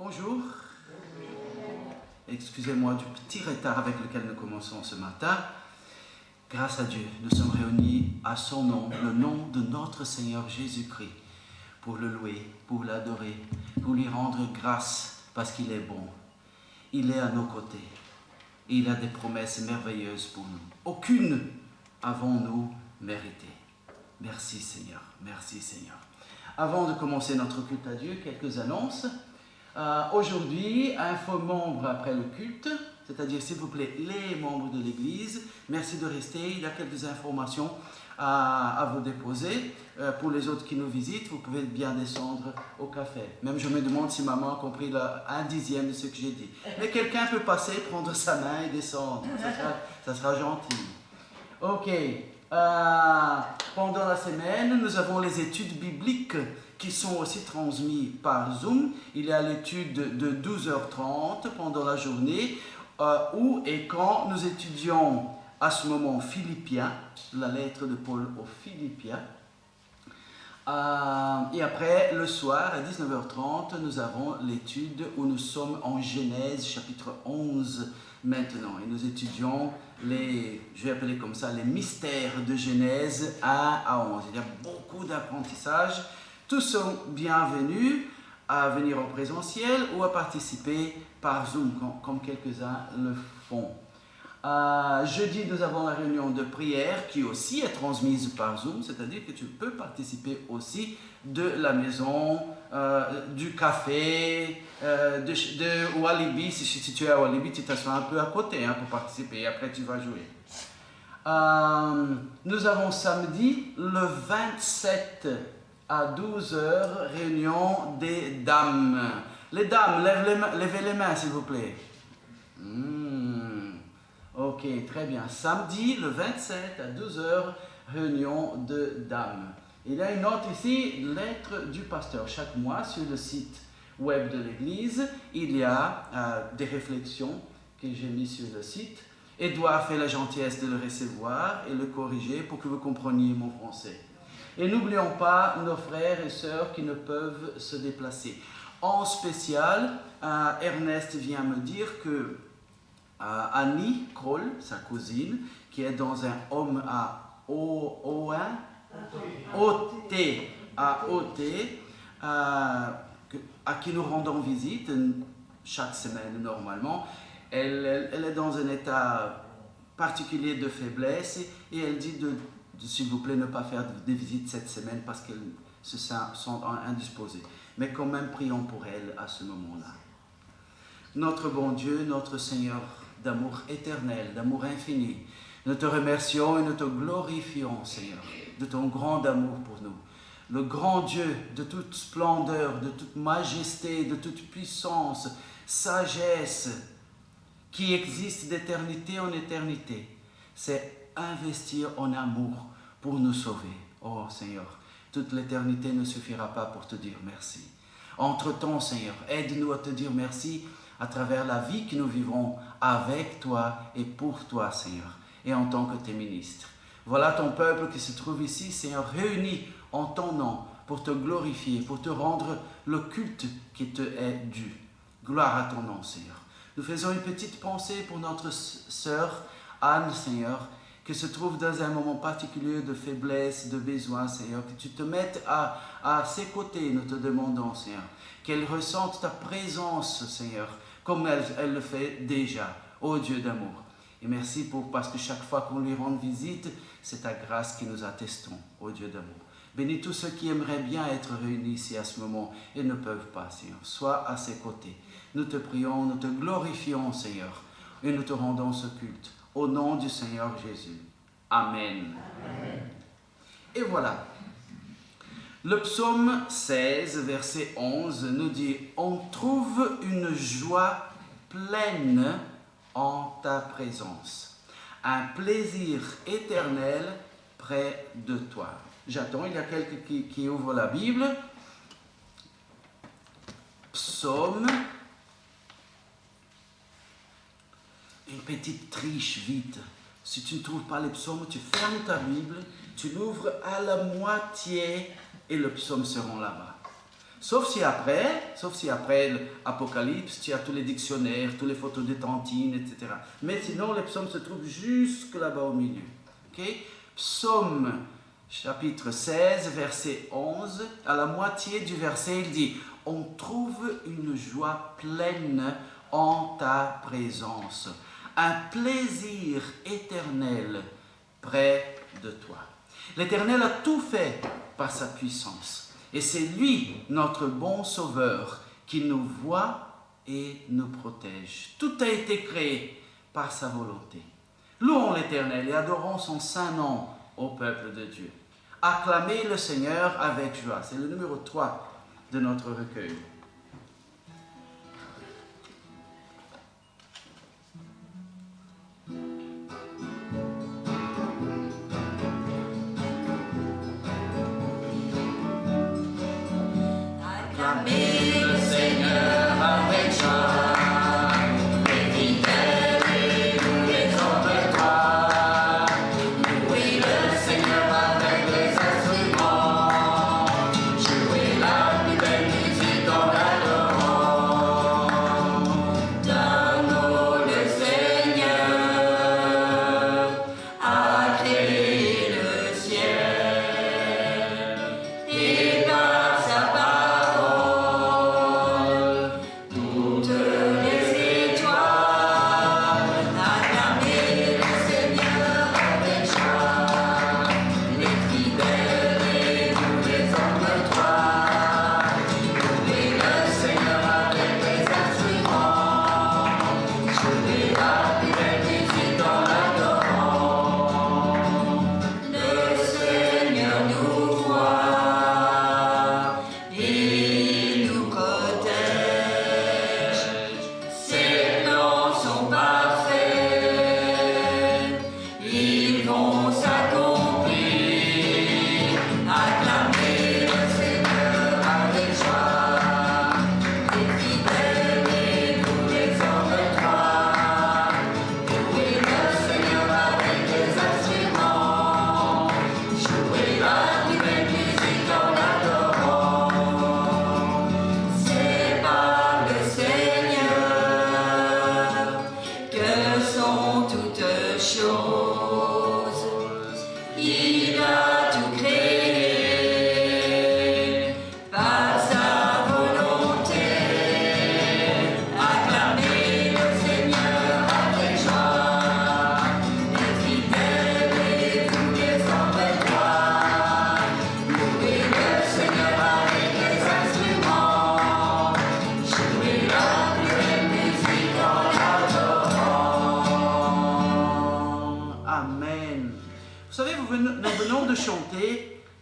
Bonjour. Excusez-moi du petit retard avec lequel nous commençons ce matin. Grâce à Dieu, nous sommes réunis à son nom, le nom de notre Seigneur Jésus-Christ, pour le louer, pour l'adorer, pour lui rendre grâce parce qu'il est bon. Il est à nos côtés. Il a des promesses merveilleuses pour nous. Aucune avons-nous mérité. Merci Seigneur, merci Seigneur. Avant de commencer notre culte à Dieu, quelques annonces. Aujourd'hui, info membres après le culte, c'est-à-dire s'il vous plaît les membres de l'église, merci de rester, il y a quelques informations à vous déposer. Pour les autres qui nous visitent, vous pouvez bien descendre au café. Même je me demande si maman a compris un dixième de ce que j'ai dit. Mais quelqu'un peut passer, prendre sa main et descendre, ça sera gentil. Ok, pendant la semaine, nous avons les études bibliques qui sont aussi transmises par Zoom. Il y a l'étude de 12h30 pendant la journée, où et quand nous étudions à ce moment Philippiens, la lettre de Paul aux Philippiens. Et après, le soir, à 19h30, nous avons l'étude où nous sommes en Genèse, chapitre 11 maintenant. Et nous étudions je vais appeler comme ça, les mystères de Genèse 1 à 11. Il y a beaucoup d'apprentissage. Tous sont bienvenus à venir en présentiel ou à participer par Zoom, comme quelques-uns le font. Jeudi, nous avons la réunion de prière qui aussi est transmise par Zoom, c'est-à-dire que tu peux participer aussi de la maison, du café, de Walibi. Si tu es à Walibi, tu t'assois un peu à côté pour participer et après tu vas jouer. Nous avons samedi le 27 à 12h, réunion des dames. Les dames, levez les mains s'il vous plaît. Ok, très bien. Samedi, le 27 à 12h, réunion de dames. Il y a une note ici, lettre du pasteur. Chaque mois, sur le site web de l'église, il y a des réflexions que j'ai mises sur le site. Edouard fait la gentillesse de le recevoir et le corriger pour que vous compreniez mon français. Et n'oublions pas nos frères et sœurs qui ne peuvent se déplacer. En spécial, Ernest vient me dire que Annie Kroll, sa cousine, qui est dans un homme à OT, à qui nous rendons visite chaque semaine normalement, elle est dans un état particulier de faiblesse et elle dit de s'il vous plaît ne pas faire de visite cette semaine parce qu'elle se sent indisposée. Mais quand même prions pour elle à ce moment-là. Notre bon Dieu, notre Seigneur d'amour éternel, d'amour infini, nous te remercions et nous te glorifions, Seigneur, de ton grand amour pour nous. Le grand Dieu de toute splendeur, de toute majesté, de toute puissance, sagesse, qui existe d'éternité en éternité, c'est investir en amour pour nous sauver. Oh Seigneur, toute l'éternité ne suffira pas pour te dire merci. Entre-temps, Seigneur, aide-nous à te dire merci à travers la vie que nous vivons avec toi et pour toi, Seigneur, et en tant que tes ministres. Voilà ton peuple qui se trouve ici, Seigneur, réuni en ton nom pour te glorifier, pour te rendre le culte qui te est dû. Gloire à ton nom, Seigneur. Nous faisons une petite pensée pour notre sœur Anne, Seigneur, qui se trouve dans un moment particulier de faiblesse, de besoin, Seigneur, que tu te mettes à ses côtés, nous te demandons, Seigneur, qu'elle ressente ta présence, Seigneur, comme elle le fait déjà, ô Dieu d'amour. Et merci parce que chaque fois qu'on lui rend visite, c'est ta grâce qui nous attestons, ô Dieu d'amour. Bénis tous ceux qui aimeraient bien être réunis ici à ce moment et ne peuvent pas, Seigneur. Sois à ses côtés. Nous te prions, nous te glorifions, Seigneur, et nous te rendons ce culte. Au nom du Seigneur Jésus. Amen. Amen. Et voilà. Le psaume 16, verset 11, nous dit « On trouve une joie pleine en ta présence, un plaisir éternel près de toi. » J'attends, il y a quelqu'un qui ouvre la Bible. Psaume. Une petite triche, vite. Si tu ne trouves pas les psaumes, tu fermes ta Bible, tu l'ouvres à la moitié et le psaume sera là-bas. Sauf si après l'Apocalypse, tu as tous les dictionnaires, toutes les photos de Tantine, etc. Mais sinon, les psaumes se trouvent jusque là-bas au milieu. Okay? Psaume chapitre 16, verset 11, à la moitié du verset, il dit « On trouve une joie pleine en ta présence, un plaisir éternel près de toi. » L'Éternel a tout fait par sa puissance. Et c'est lui, notre bon sauveur, qui nous voit et nous protège. Tout a été créé par sa volonté. Louons l'Éternel et adorons son saint nom au peuple de Dieu. Acclamez le Seigneur avec joie. C'est le numéro 3 de notre recueil. Acclamez le Seigneur avec joie, les fidèles et tous les hommes de gloire. Louez le Seigneur avec les instruments, jouez la plus belle musique en l'adorant. Donnons le Seigneur a créé le ciel et par sa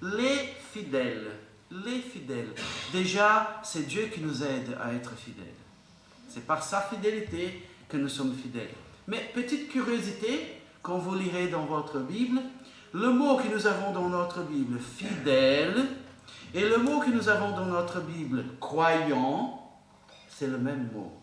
les fidèles. Déjà, c'est Dieu qui nous aide à être fidèles. C'est par sa fidélité que nous sommes fidèles. Mais petite curiosité, quand vous lirez dans votre Bible, le mot que nous avons dans notre Bible, fidèle, et le mot que nous avons dans notre Bible, croyant, c'est le même mot.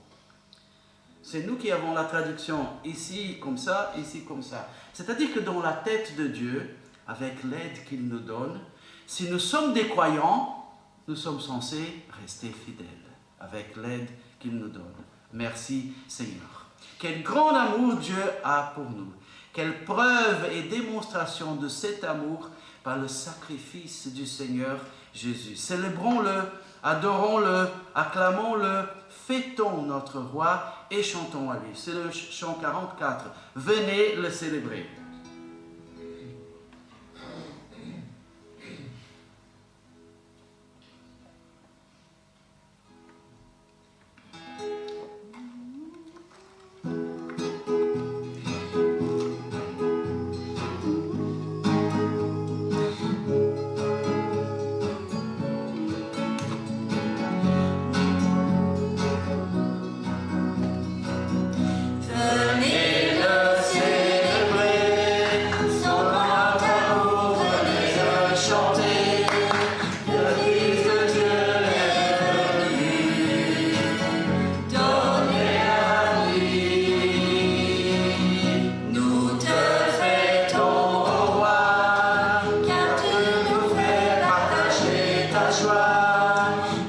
C'est nous qui avons la traduction ici comme ça, ici comme ça. C'est-à-dire que dans la tête de Dieu, avec l'aide qu'il nous donne, si nous sommes des croyants, nous sommes censés rester fidèles avec l'aide qu'il nous donne. Merci Seigneur. Quel grand amour Dieu a pour nous. Quelle preuve et démonstration de cet amour par le sacrifice du Seigneur Jésus. Célébrons-le, adorons-le, acclamons-le, fêtons notre roi et chantons à lui. C'est le chant 44. Venez le célébrer.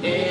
Et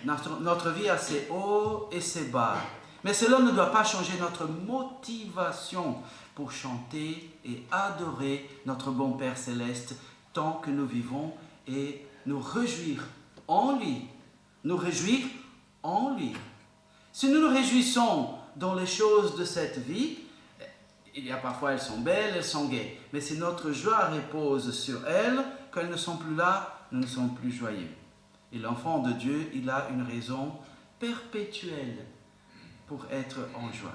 Notre vie a ses hauts et ses bas. Mais cela ne doit pas changer notre motivation pour chanter et adorer notre bon Père céleste tant que nous vivons et nous réjouir en lui. Nous réjouir en lui. Si nous nous réjouissons dans les choses de cette vie, il y a parfois elles sont belles, elles sont gaies. Mais si notre joie repose sur elles, quand elles ne sont plus là, nous ne sommes plus joyeux. Et l'enfant de Dieu, il a une raison perpétuelle pour être en joie.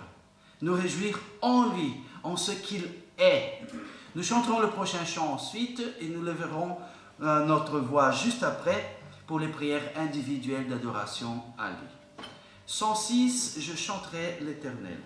Nous réjouir en lui, en ce qu'il est. Nous chanterons le prochain chant ensuite et nous lèverons notre voix juste après pour les prières individuelles d'adoration à lui. 106, je chanterai l'Éternel.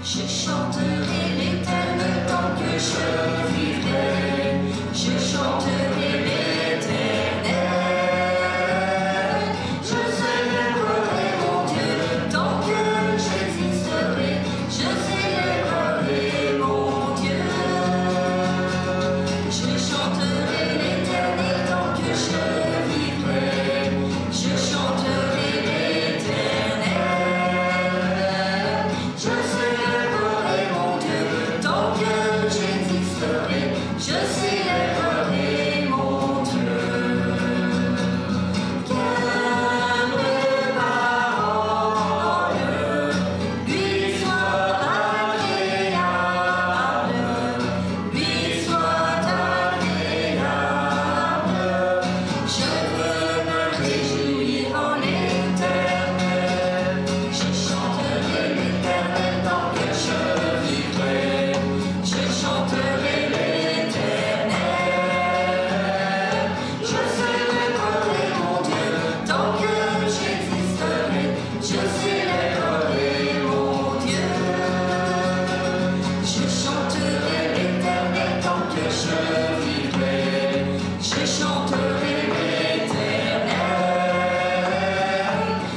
Je chanterai l'Éternel tant que je vivrai. Je chanterai l'Éternel. Je célébrerai mon Dieu tant que j'existerai. Je célébrerai mon Dieu. Je chanterai l'Éternel tant que je vivrai. Je chanterai l'Éternel. Je célébrerai mon Dieu tant que j'existerai. Je célébrerai mon Dieu. Car mes paroles lui soient agréables, lui soient agréables. Je veux me réjouir en l'Éternel. Je chanterai l'Éternel tant que je vivrai. Je chanterai l'Éternel. Je célébrerai mon Dieu tant que j'existerai. Je célébrerai mon Dieu. Je chanterai l'Éternel tant que je vivrai. Je chanterai l'Éternel.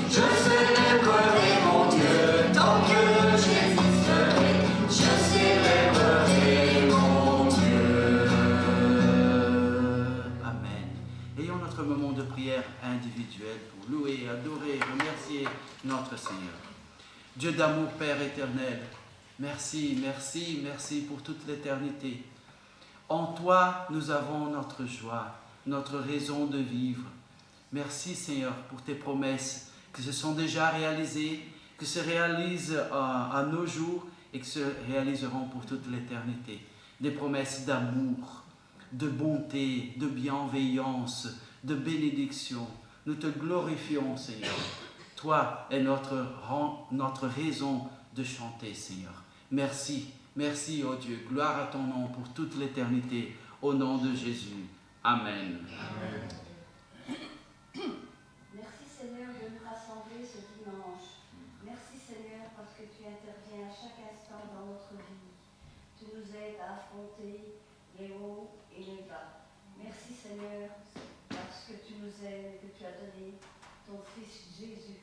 Je célébrerai mon Dieu tant que j'existerai. Je célébrerai mon Dieu. Amen. Ayons notre moment de prière individuelle pour louer, adorer, remercier notre Seigneur. Dieu d'amour, Père éternel, merci, merci, merci pour toute l'éternité. En toi, nous avons notre joie, notre raison de vivre. Merci Seigneur pour tes promesses qui se sont déjà réalisées, qui se réalisent à nos jours et qui se réaliseront pour toute l'éternité. Des promesses d'amour, de bonté, de bienveillance, de bénédiction. Nous te glorifions Seigneur. Toi est notre raison de chanter Seigneur. Merci, merci oh Dieu. Gloire à ton nom pour toute l'éternité. Au nom de Jésus. Amen. Merci Seigneur de nous rassembler ce dimanche. Merci Seigneur parce que tu interviens à chaque instant dans notre vie. Tu nous aides à affronter les hauts et les bas. Merci Seigneur parce que tu nous aimes et que tu as donné ton Fils Jésus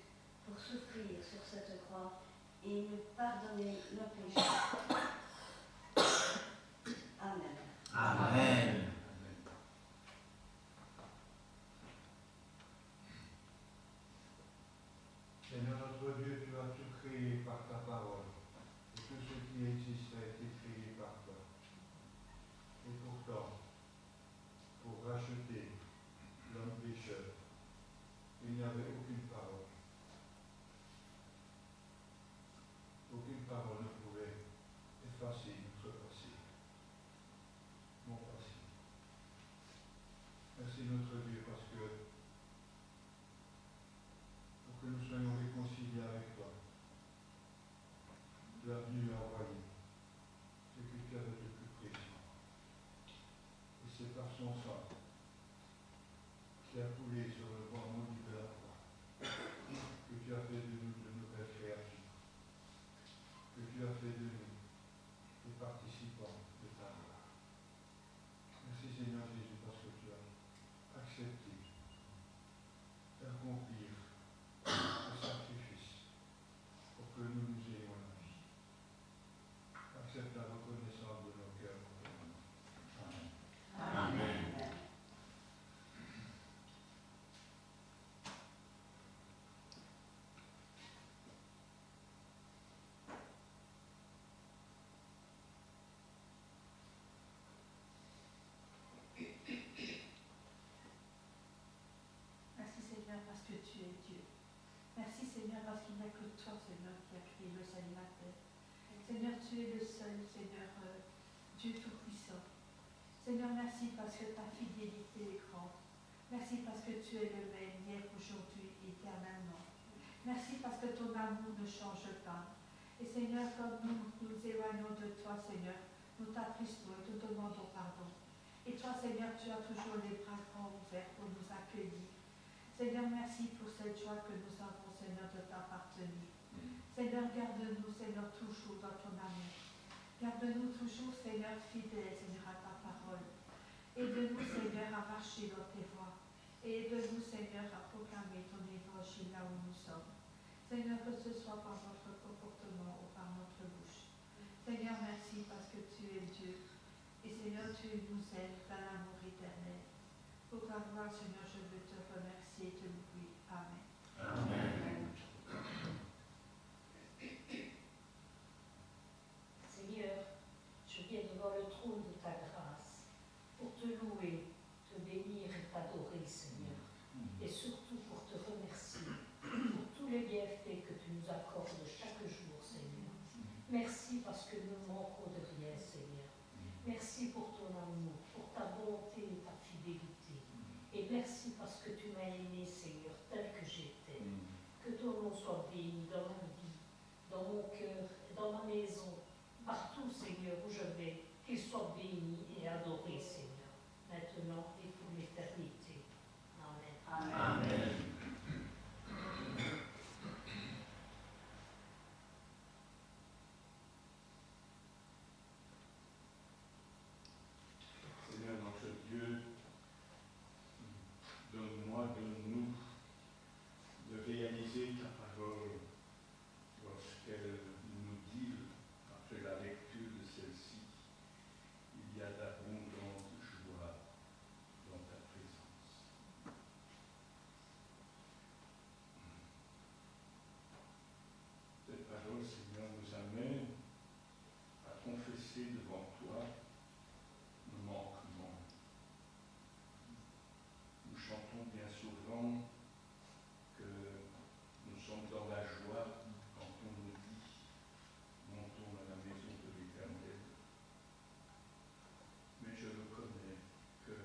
pour souffrir sur cette croix et nous pardonner nos péchés. Amen. Amen. Seigneur notre Dieu, tu as tout créé par ta parole. Et tout ce qui existe a été créé par toi. Et pourtant, pour racheter l'homme pécheur, il n'y avait aucune parole. Aucune parole ne pouvait Seigneur, tu es le seul, Seigneur, Dieu Tout-Puissant. Seigneur, merci parce que ta fidélité est grande. Merci parce que tu es le même hier, aujourd'hui, éternellement. Merci parce que ton amour ne change pas. Et Seigneur, comme nous nous éloignons de toi, Seigneur, nous t'attristons et te demandons pardon. Et toi, Seigneur, tu as toujours les bras grands ouverts pour nous accueillir. Seigneur, merci pour cette joie que nous avons, Seigneur, de t'appartenir. Seigneur, garde-nous, Seigneur, toujours dans ton amour. Garde-nous toujours, Seigneur, fidèles, Seigneur, à ta parole. Aide-nous, Seigneur, à marcher dans tes voies. Et aide-nous, Seigneur, à proclamer ton évangile là où nous sommes. Seigneur, que ce soit par notre comportement ou par notre bouche. Seigneur, merci parce que tu es Dieu. Et Seigneur, tu nous aimes dans l'amour éternel. Pour ta gloire, Seigneur, je veux te remercier et te louer. Amen. Amen. Seigneur, je viens devant le trône de ta grâce pour te louer, te bénir et t'adorer, Seigneur. Et surtout pour te remercier pour tous les bienfaits que tu nous accordes chaque jour, Seigneur. Merci parce que nous ne manquons de rien, Seigneur. Merci pour ton amour, pour ta bonté et ta fidélité. Et merci parce que tu m'as aimé, Seigneur, tel que j'étais. Que ton nom soit béni dans ma vie, dans mon cœur, dans ma maison, partout, Seigneur, où je vais, qu'il soit béni et adoré, Seigneur, maintenant et pour l'éternité. Amen. Amen. Seigneur notre Dieu, donne-nous de réaliser ta parole lorsqu'elle nous dit, après la lecture de celle-ci, il y a d'abondantes joies dans ta présence. Cette parole, Seigneur, nous amène à confesser devant toi nos manquements. Nous chantons bien souvent que nous sommes dans la joie quand on nous dit « Montons à la maison de l'Éternel ». Mais je reconnais que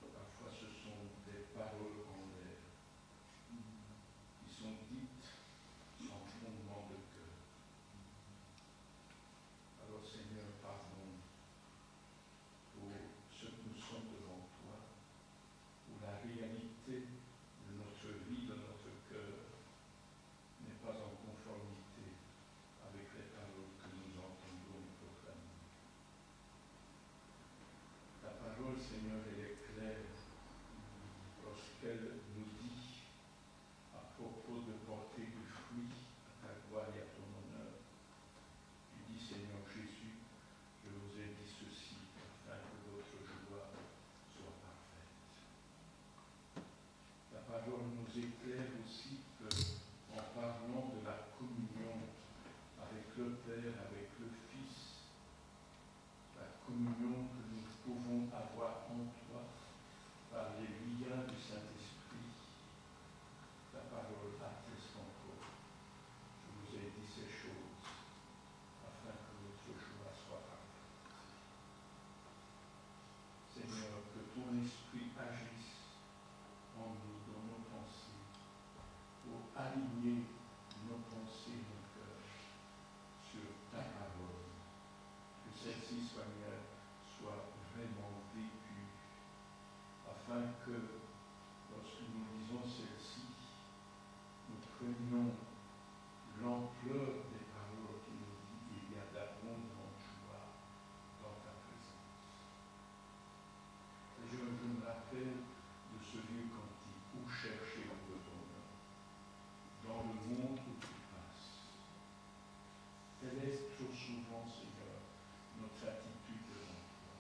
parfois ce sont des paroles en l'air qui sont dites sans fondement de cœur. Alors Seigneur, pardon pour ce que nous sommes devant toi, où la réalité de notre vie, de notre cœur, n'est pas en conformité avec les paroles que nous entendons et proclamons. Ta parole, Seigneur, elle est claire lorsqu'elle nous dit, à propos de porter du fruit à ta gloire et à ton honneur, tu dis, Seigneur Jésus, je vous ai dit ceci afin que votre joie soit parfaite. La parole nous éclaire aussi en parlant de la communion avec le Père, avec le Fils, la communion que nous pouvons avoir en toi par les liens du Saint-Esprit. La parole atteste encore. Je vous ai dit ces choses afin que votre joie soit parfaite. Seigneur, que ton esprit agisse en nous, dans nos pensées, pour aligner nos pensées, nos cœurs sur ta parole. Que celle-ci soit vraiment vécue, afin que lorsque nous lisons celle-ci, nous prenions l'ampleur des paroles qui nous dit il y a d'abondantes joies dans ta présence. Et je me rappelle de ce vieux cantique, où chercher le bonheur dans le monde où tu passes. Telle est trop souvent, Seigneur, notre attitude devant toi.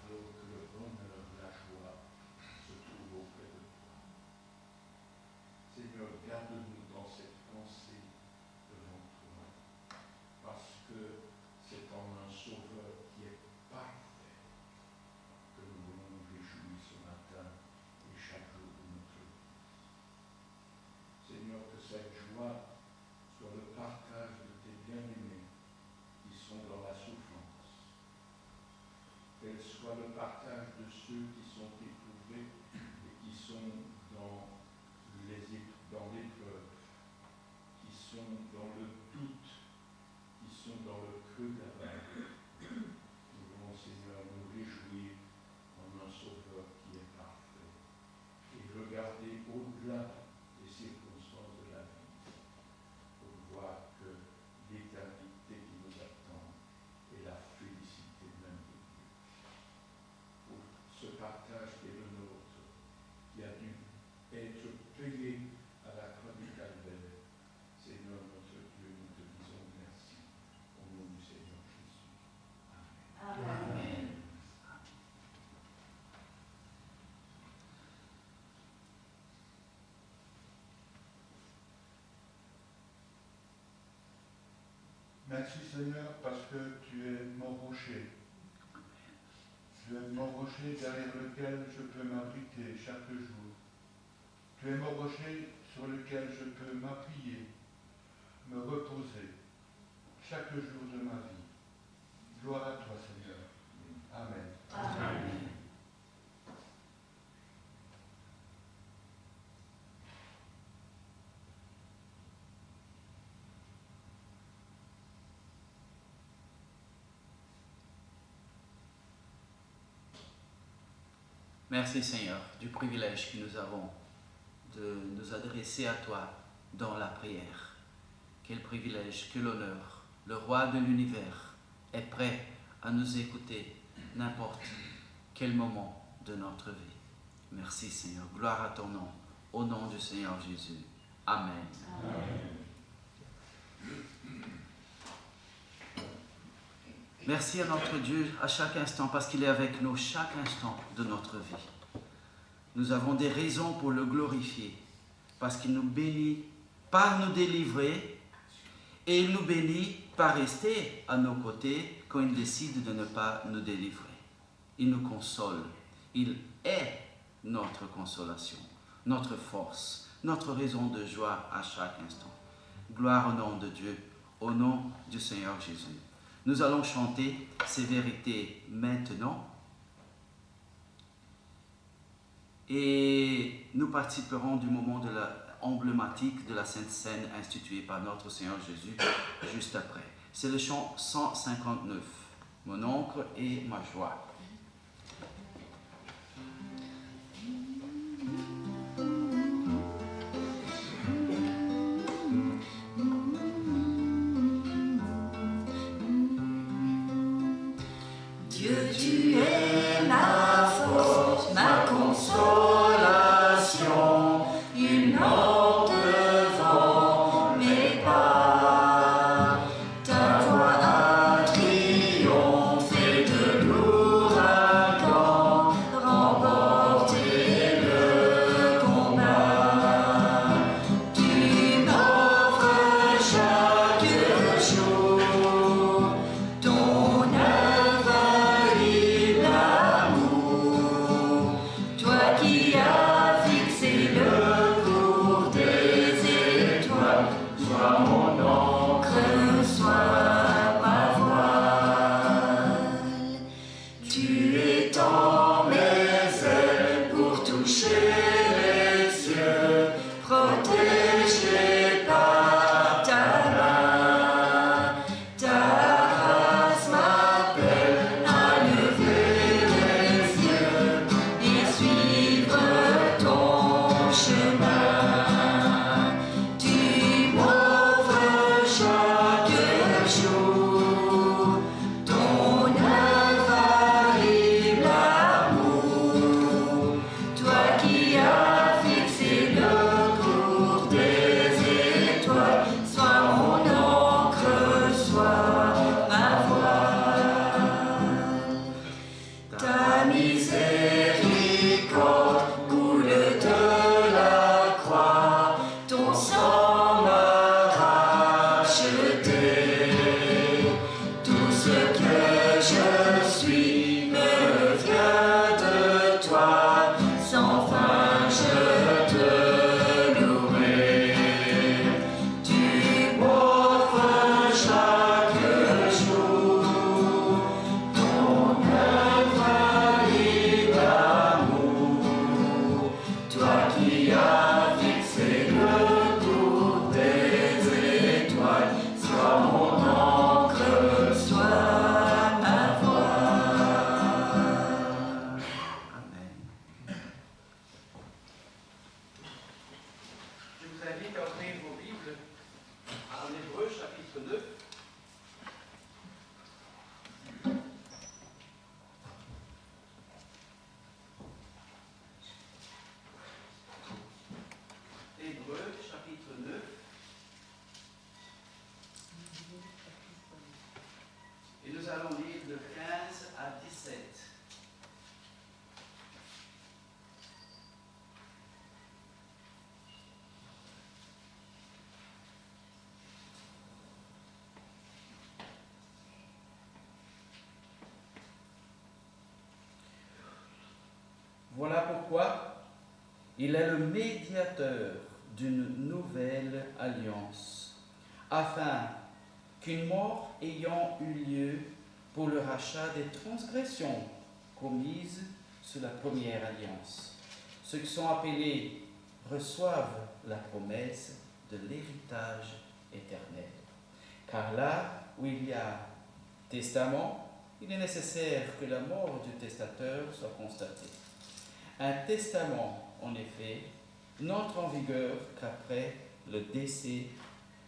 Alors que le bonheur, la joie se trouve auprès de toi. Seigneur, ceux qui sont éprouvés et qui sont dans l'épreuve, qui sont dans le doute, qui sont dans le creux de la vallée. Nous voulons, Seigneur, nous réjouir en un Sauveur qui est parfait et regarder au-delà des circonstances de la vie pour voir que l'éternité qui nous attend est la félicité même de Dieu. Pour ce partage qui est le nôtre, qui a dû être payé à la croix du Calvaire, Seigneur notre Dieu, nous te disons merci au nom du Seigneur Jésus. Amen. Amen. Merci Seigneur parce que tu es mon rocher. Tu es mon rocher derrière lequel je peux m'abriter chaque jour. Tu es mon rocher sur lequel je peux m'appuyer, me reposer chaque jour de ma vie. Gloire à toi Seigneur. Amen. Amen. Merci Seigneur du privilège que nous avons de nous adresser à toi dans la prière. Quel privilège, quel honneur. Le roi de l'univers est prêt à nous écouter n'importe quel moment de notre vie. Merci Seigneur. Gloire à ton nom. Au nom du Seigneur Jésus. Amen. Merci à notre Dieu à chaque instant parce qu'il est avec nous chaque instant de notre vie. Nous avons des raisons pour le glorifier parce qu'il nous bénit par nous délivrer et il nous bénit par rester à nos côtés quand il décide de ne pas nous délivrer. Il nous console. Il est notre consolation, notre force, notre raison de joie à chaque instant. Gloire au nom de Dieu, au nom du Seigneur Jésus. Nous allons chanter ces vérités maintenant et nous participerons du moment emblématique de la Sainte Seine instituée par notre Seigneur Jésus juste après. C'est le chant 159, Mon oncle et ma joie. Dieu, tu es ma force, ma consolation, une lampe devant mes pas. Ta voix a triomphé de nous. allons lire de 15 à 17. Voilà pourquoi il est le médiateur d'une nouvelle alliance, afin qu'une mort ayant eu lieu pour le rachat des transgressions commises sous la première alliance, ceux qui sont appelés reçoivent la promesse de l'héritage éternel. Car là où il y a testament, il est nécessaire que la mort du testateur soit constatée. Un testament, en effet, n'entre en vigueur qu'après le décès,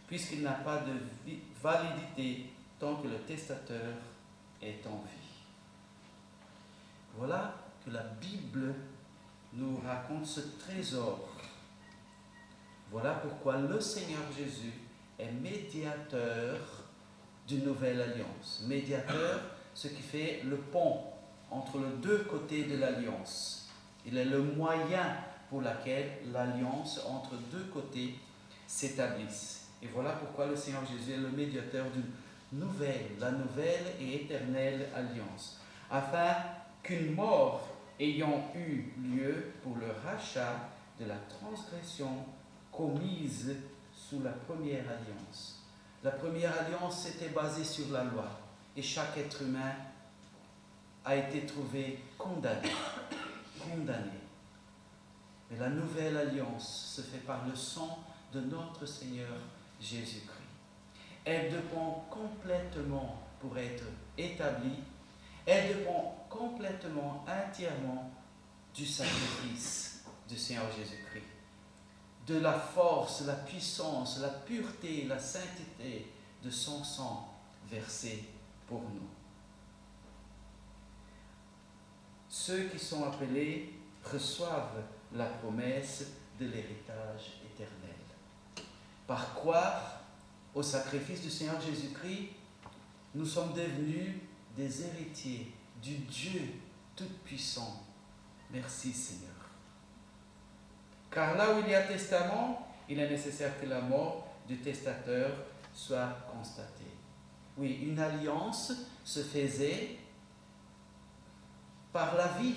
puisqu'il n'a pas de validité tant que le testateur est en vie. Voilà que la Bible nous raconte ce trésor. Voilà pourquoi le Seigneur Jésus est médiateur d'une nouvelle alliance. Médiateur, ce qui fait le pont entre les deux côtés de l'alliance. Il est le moyen pour lequel l'alliance entre deux côtés s'établisse. Et voilà pourquoi le Seigneur Jésus est le médiateur d'une la nouvelle et éternelle alliance, afin qu'une mort ayant eu lieu pour le rachat de la transgression commise sous la première alliance. La première alliance était basée sur la loi, et chaque être humain a été trouvé condamné. Mais la nouvelle alliance se fait par le sang de notre Seigneur Jésus-Christ. Elle dépend complètement pour être établie, elle dépend complètement, entièrement du sacrifice du Seigneur Jésus-Christ, de la force, la puissance, la pureté, la sainteté de son sang versé pour nous. Ceux qui sont appelés reçoivent la promesse de l'héritage éternel. Par croire au sacrifice du Seigneur Jésus-Christ, nous sommes devenus des héritiers du Dieu Tout-Puissant. Merci Seigneur. Car là où il y a testament, il est nécessaire que la mort du testateur soit constatée. Oui, une alliance se faisait par la vie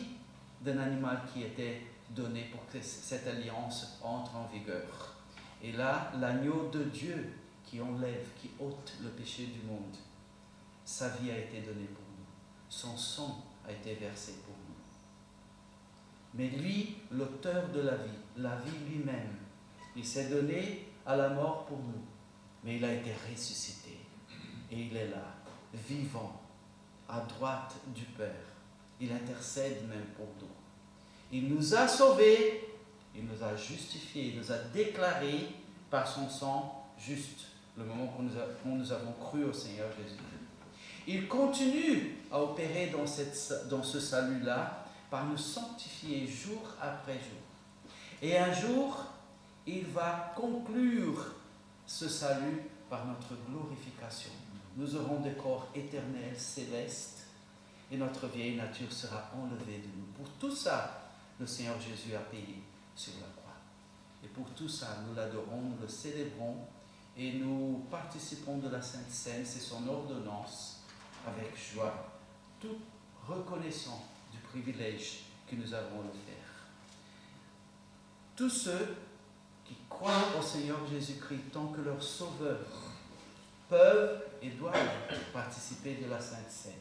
d'un animal qui était donné pour que cette alliance entre en vigueur. Et là, l'agneau de Dieu qui enlève, qui ôte le péché du monde, sa vie a été donnée pour nous. Son sang a été versé pour nous. Mais lui, l'auteur de la vie lui-même, il s'est donné à la mort pour nous. Mais il a été ressuscité. Et il est là, vivant, à droite du Père. Il intercède même pour nous. Il nous a sauvés, il nous a justifiés, il nous a déclarés par son sang juste, le moment où nous avons cru au Seigneur Jésus. Il continue à opérer dans ce salut-là par nous sanctifier jour après jour. Et un jour, il va conclure ce salut par notre glorification. Nous aurons des corps éternels, célestes, et notre vieille nature sera enlevée de nous. Pour tout ça, le Seigneur Jésus a payé sur la croix. Et pour tout ça, nous l'adorons, nous le célébrons, et nous participons de la Sainte Seine, c'est son ordonnance, avec joie, tout reconnaissant du privilège que nous avons de le faire. Tous ceux qui croient au Seigneur Jésus-Christ tant que leur Sauveur peuvent et doivent participer de la Sainte Seine.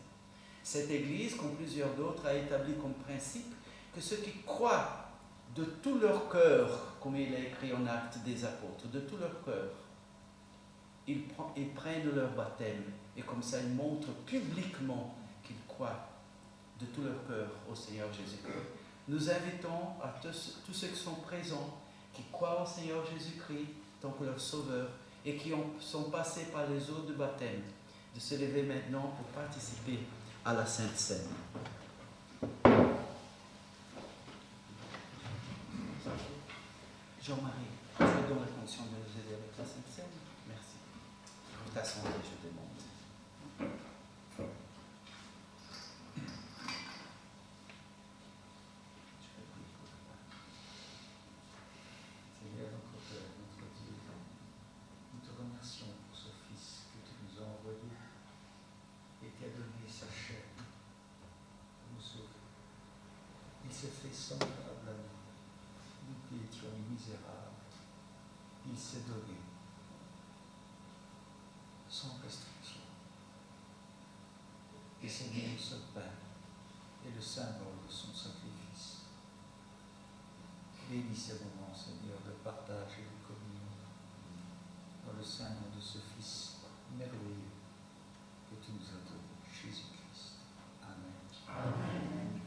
Cette Église, comme plusieurs d'autres, a établi comme principe que ceux qui croient de tout leur cœur, comme il est écrit en Actes des Apôtres, de tout leur cœur, ils prennent leur baptême et comme ça ils montrent publiquement qu'ils croient de tout leur cœur au Seigneur Jésus-Christ. Nous invitons à tous ceux qui sont présents, qui croient au Seigneur Jésus-Christ tant que leur Sauveur et qui sont passés par les eaux de baptême, de se lever maintenant pour participer à la Sainte Seine. Jean-Marie, tu es dans la fonction de nous aider avec la Sainte Seine? Merci. Pour ta santé, je demande. s'est donné sans restriction. Et Seigneur, ce pain est le symbole de son sacrifice. Bénis ces moments, Seigneur, de partage et de communion dans le sein de ce Fils merveilleux que tu nous as donné, Jésus-Christ. Amen. Amen.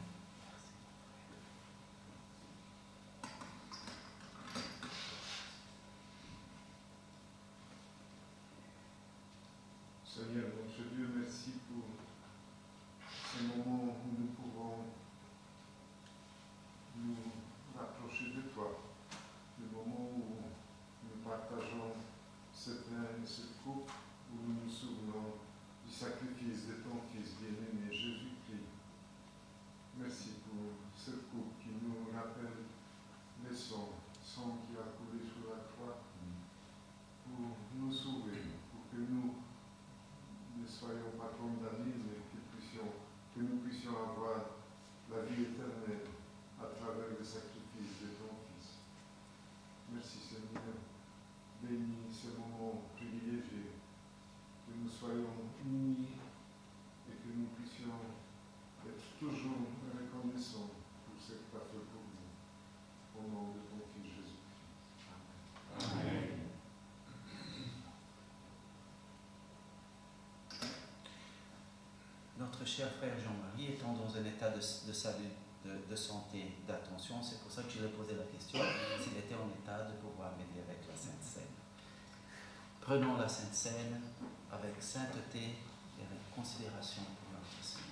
Seigneur, notre Dieu, merci pour ces moments où nous pouvons nous rapprocher de toi, le moment où nous partageons ce pain et cette coupe, où nous nous souvenons du sacrifice de ton Fils bien-aimé Jésus-Christ. Merci pour cette coupe qui nous rappelle le sang qui a coulé sur la croix pour nous sauver, pour que nous ne soyons pas condamnés, mais que nous puissions avoir la vie éternelle à travers le sacrifice de ton Fils. Merci Seigneur. Bénis ce moment privilégié, que nous soyons unis et que nous puissions être toujours reconnaissants pour ce que tu as fait pour nous. Au nom de ton Fils Jésus-Christ. Amen. Notre cher frère Jean-Marie étant dans un état de salut, de santé, d'attention, c'est pour ça que je lui ai posé la question s'il était en état de pouvoir m'aider avec la Sainte Seine. Prenons la Sainte Seine avec sainteté et avec considération pour notre Seigneur.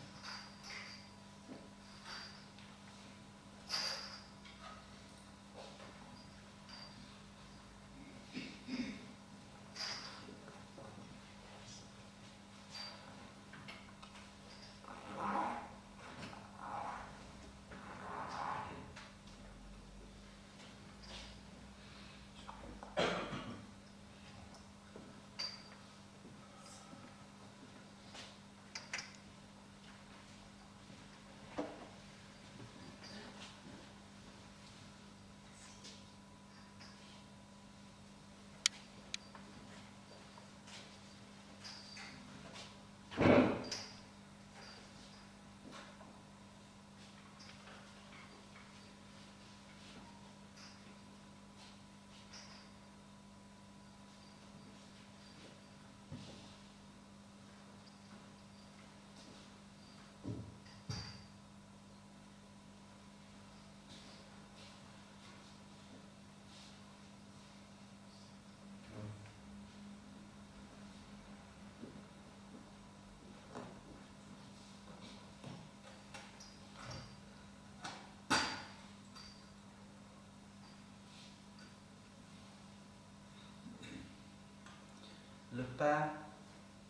Le pain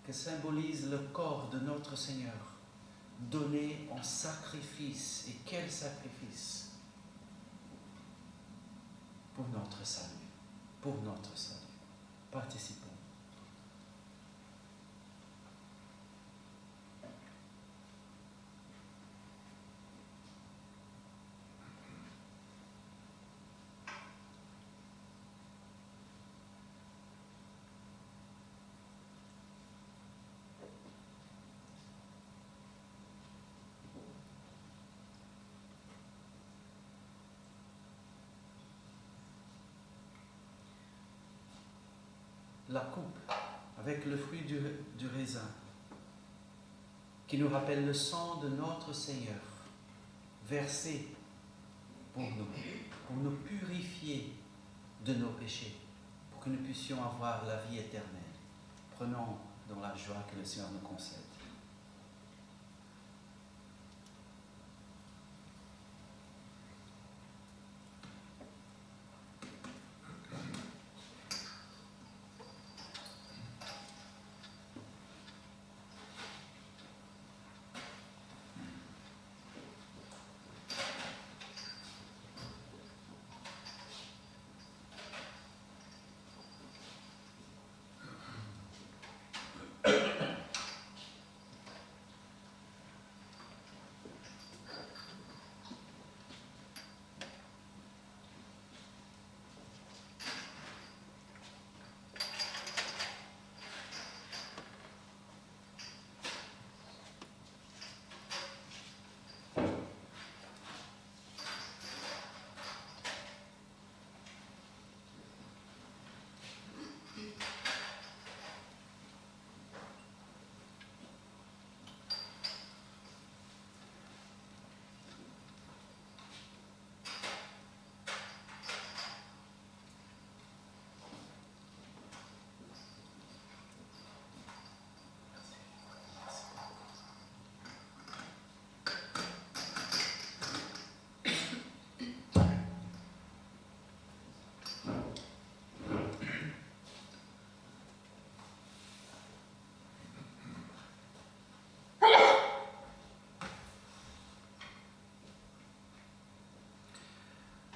que symbolise le corps de notre Seigneur, donné en sacrifice. Et quel sacrifice! Pour notre salut. Pour notre salut. Participons. La coupe avec le fruit du raisin qui nous rappelle le sang de notre Seigneur versé pour nous purifier de nos péchés, pour que nous puissions avoir la vie éternelle. Prenons dans la joie que le Seigneur nous concède.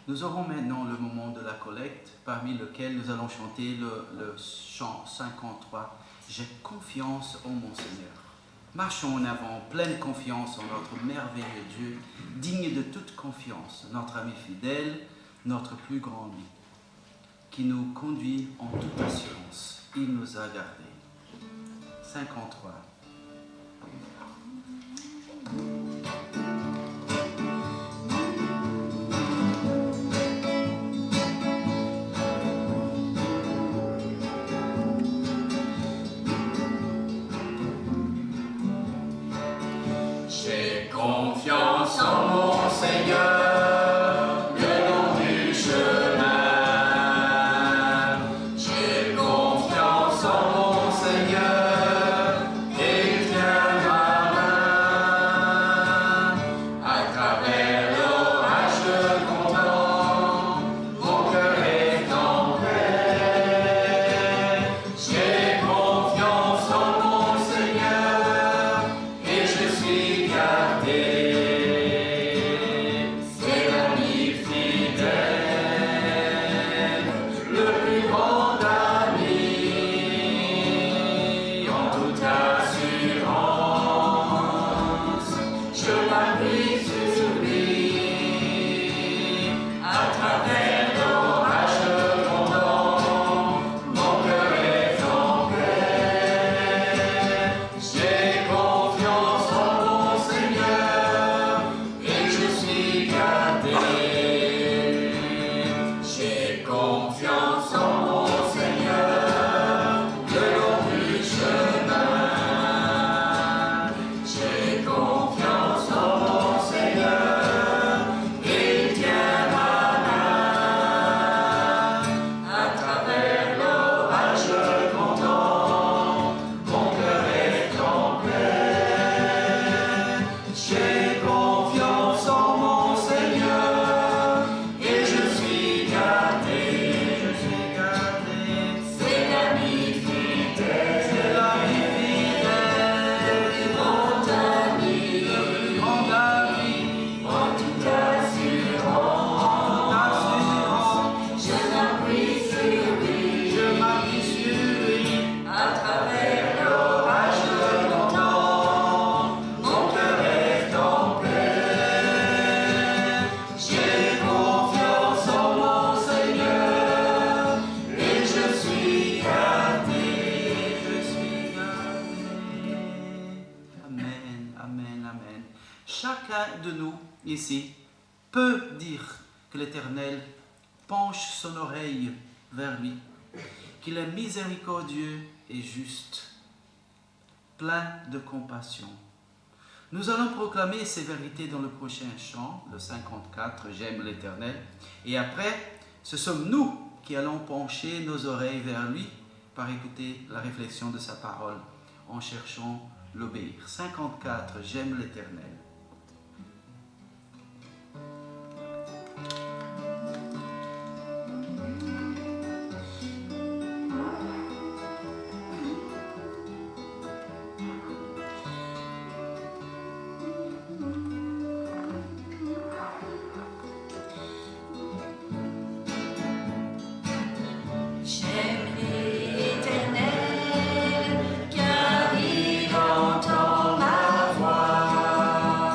Nous aurons maintenant le moment de la collecte, parmi lequel nous allons chanter le chant 53, « J'ai confiance en mon Seigneur ». Marchons en avant, pleine confiance en notre merveilleux Dieu, digne de toute confiance, notre ami fidèle, notre plus grand ami, qui nous conduit en toute assurance. Il nous a gardés. 53. J'ai confiance en mon Seigneur, le long du chemin. J'ai confiance en mon Seigneur, et il tient ma main. À travers l'orage je comprends, mon cœur est en paix. J'ai confiance en mon Seigneur, et je suis gardé. C'est l'ami fidèle, le plus grand ami, en toute assurance, je m'appuie sur lui. À travers l'orage je comprends, mon cœur est en paix. J'ai confiance en mon Seigneur, et je suis gardé. J'ai confiance en mon Seigneur, le long du chemin. J'ai confiance en mon Seigneur, et il tient ma main. À travers l'orage je comprends, mon cœur est en paix. J'ai confiance en mon Seigneur, et je suis gardé. C'est l'ami fidèle, grand ami, en toute assurance, je m'appuie sur lui. À travers l'orage je l'entends, mon cœur est en paix. J'ai confiance en mon Seigneur, et je suis gardé. Amen, amen, amen. Chacun de nous ici peut dire que l'Éternel penche son oreille vers lui, qu'il est miséricordieux et juste, plein de compassion. Nous allons proclamer ces vérités dans le prochain chant, le 54, « J'aime l'Éternel ». Et après, ce sommes nous qui allons pencher nos oreilles vers lui par écouter la réflexion de sa parole en cherchant l'obéir. 54, « J'aime l'Éternel ». J'aime l'Éternel, car il entend ma voix.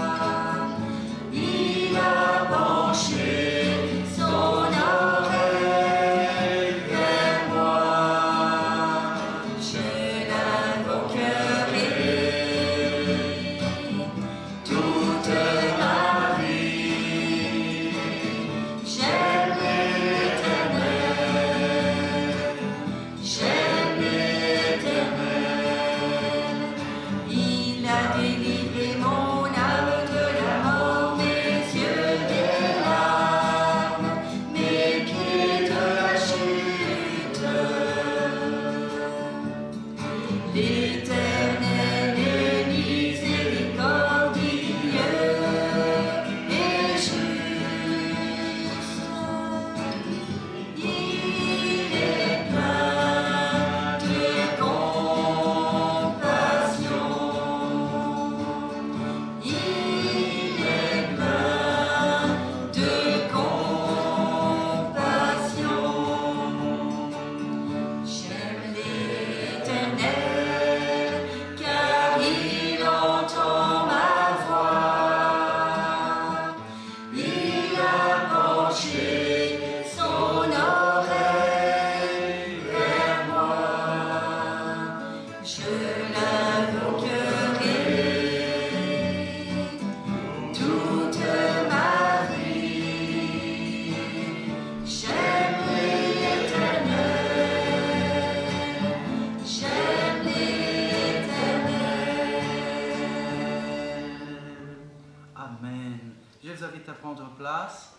vous invite à prendre place.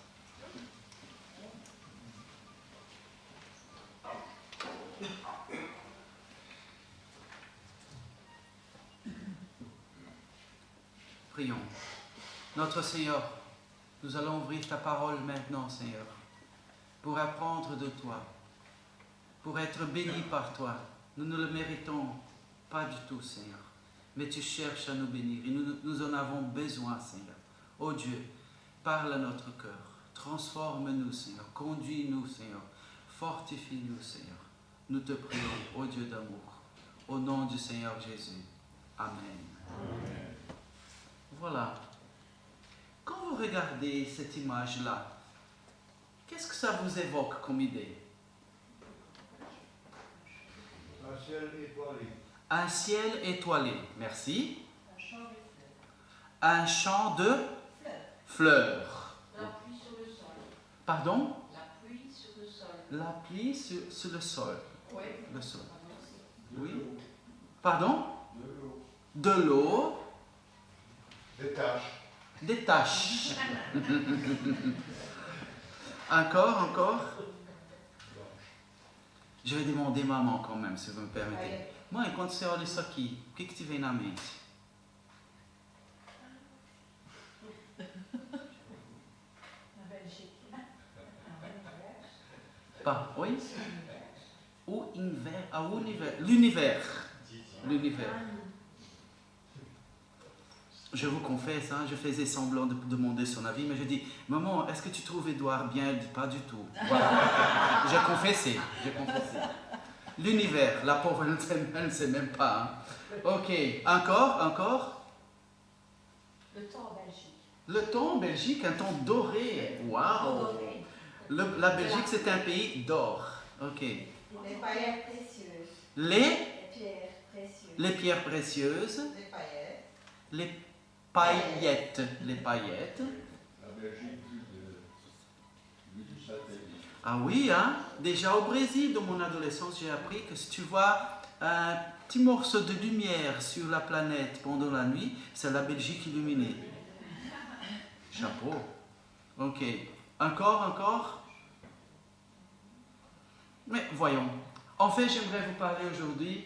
Prions. Notre Seigneur, nous allons ouvrir ta parole maintenant, Seigneur, pour apprendre de toi, pour être bénis par toi. Nous ne le méritons pas du tout, Seigneur, mais tu cherches à nous bénir et nous en avons besoin, Seigneur. Oh Dieu, parle à notre cœur, transforme-nous, Seigneur, conduis-nous, Seigneur, fortifie-nous, Seigneur. Nous te prions, ô Dieu d'amour, au nom du Seigneur Jésus. Amen. Amen. Voilà. Quand vous regardez cette image-là, qu'est-ce que ça vous évoque comme idée? Un ciel étoilé. Un ciel étoilé, merci. Un champ de fleurs. Un champ de fleurs. La pluie sur le sol. Pardon? La pluie sur le sol. La pluie sur le sol. Oui. Le sol. De Oui. l'eau. Pardon? De l'eau. De l'eau. Des taches. Des taches. Encore. Je vais demander maman quand même, si vous me permettez. Mãe, quando você olha isso aqui, o que te vem na mente? La Belgique. Pas, oui? L'univers. L'univers. Je vous confesse, hein, je faisais semblant de demander son avis, mais je dis, maman, est-ce que tu trouves Édouard bien? Elle dit, pas du tout. Voilà. J'ai confessé. L'univers, la pauvre, elle ne sait même pas. Hein. Ok, encore. Le temps en Belgique. Le temps en Belgique, un temps doré. Waouh! La Belgique, c'est un pays d'or. Ok. Les pierres précieuses. Les Les pierres précieuses. pierres précieuses. Les paillettes. Les paillettes. La Belgique vue du satellite. Ah oui, hein? Déjà au Brésil, dans mon adolescence, j'ai appris que si tu vois un petit morceau de lumière sur la planète pendant la nuit, c'est la Belgique illuminée. Chapeau. Ok. Encore? Mais voyons. En fait, j'aimerais vous parler aujourd'hui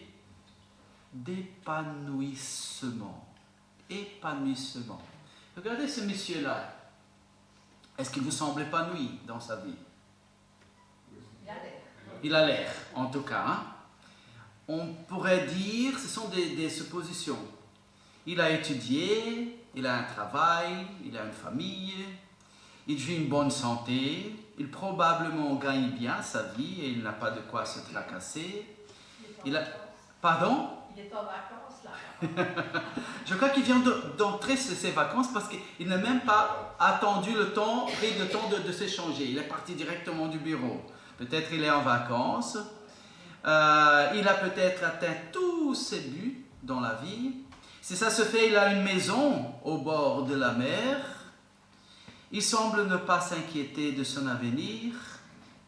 d'épanouissement. Épanouissement. Regardez ce monsieur-là. Est-ce qu'il vous semble épanoui dans sa vie? Il a l'air, en tout cas. Hein? On pourrait dire, ce sont des suppositions. Il a étudié, il a un travail, il a une famille, il vit une bonne santé, il probablement gagne bien sa vie et il n'a pas de quoi se tracasser. Pardon? Il est en vacances là. Je crois qu'il vient d'entrer sur ses vacances parce qu'il n'a même pas attendu pris le temps de s'échanger. Il est parti directement du bureau. Peut-être il est en vacances. Il a peut-être atteint tous ses buts dans la vie. Si ça se fait, il a une maison au bord de la mer. Il semble ne pas s'inquiéter de son avenir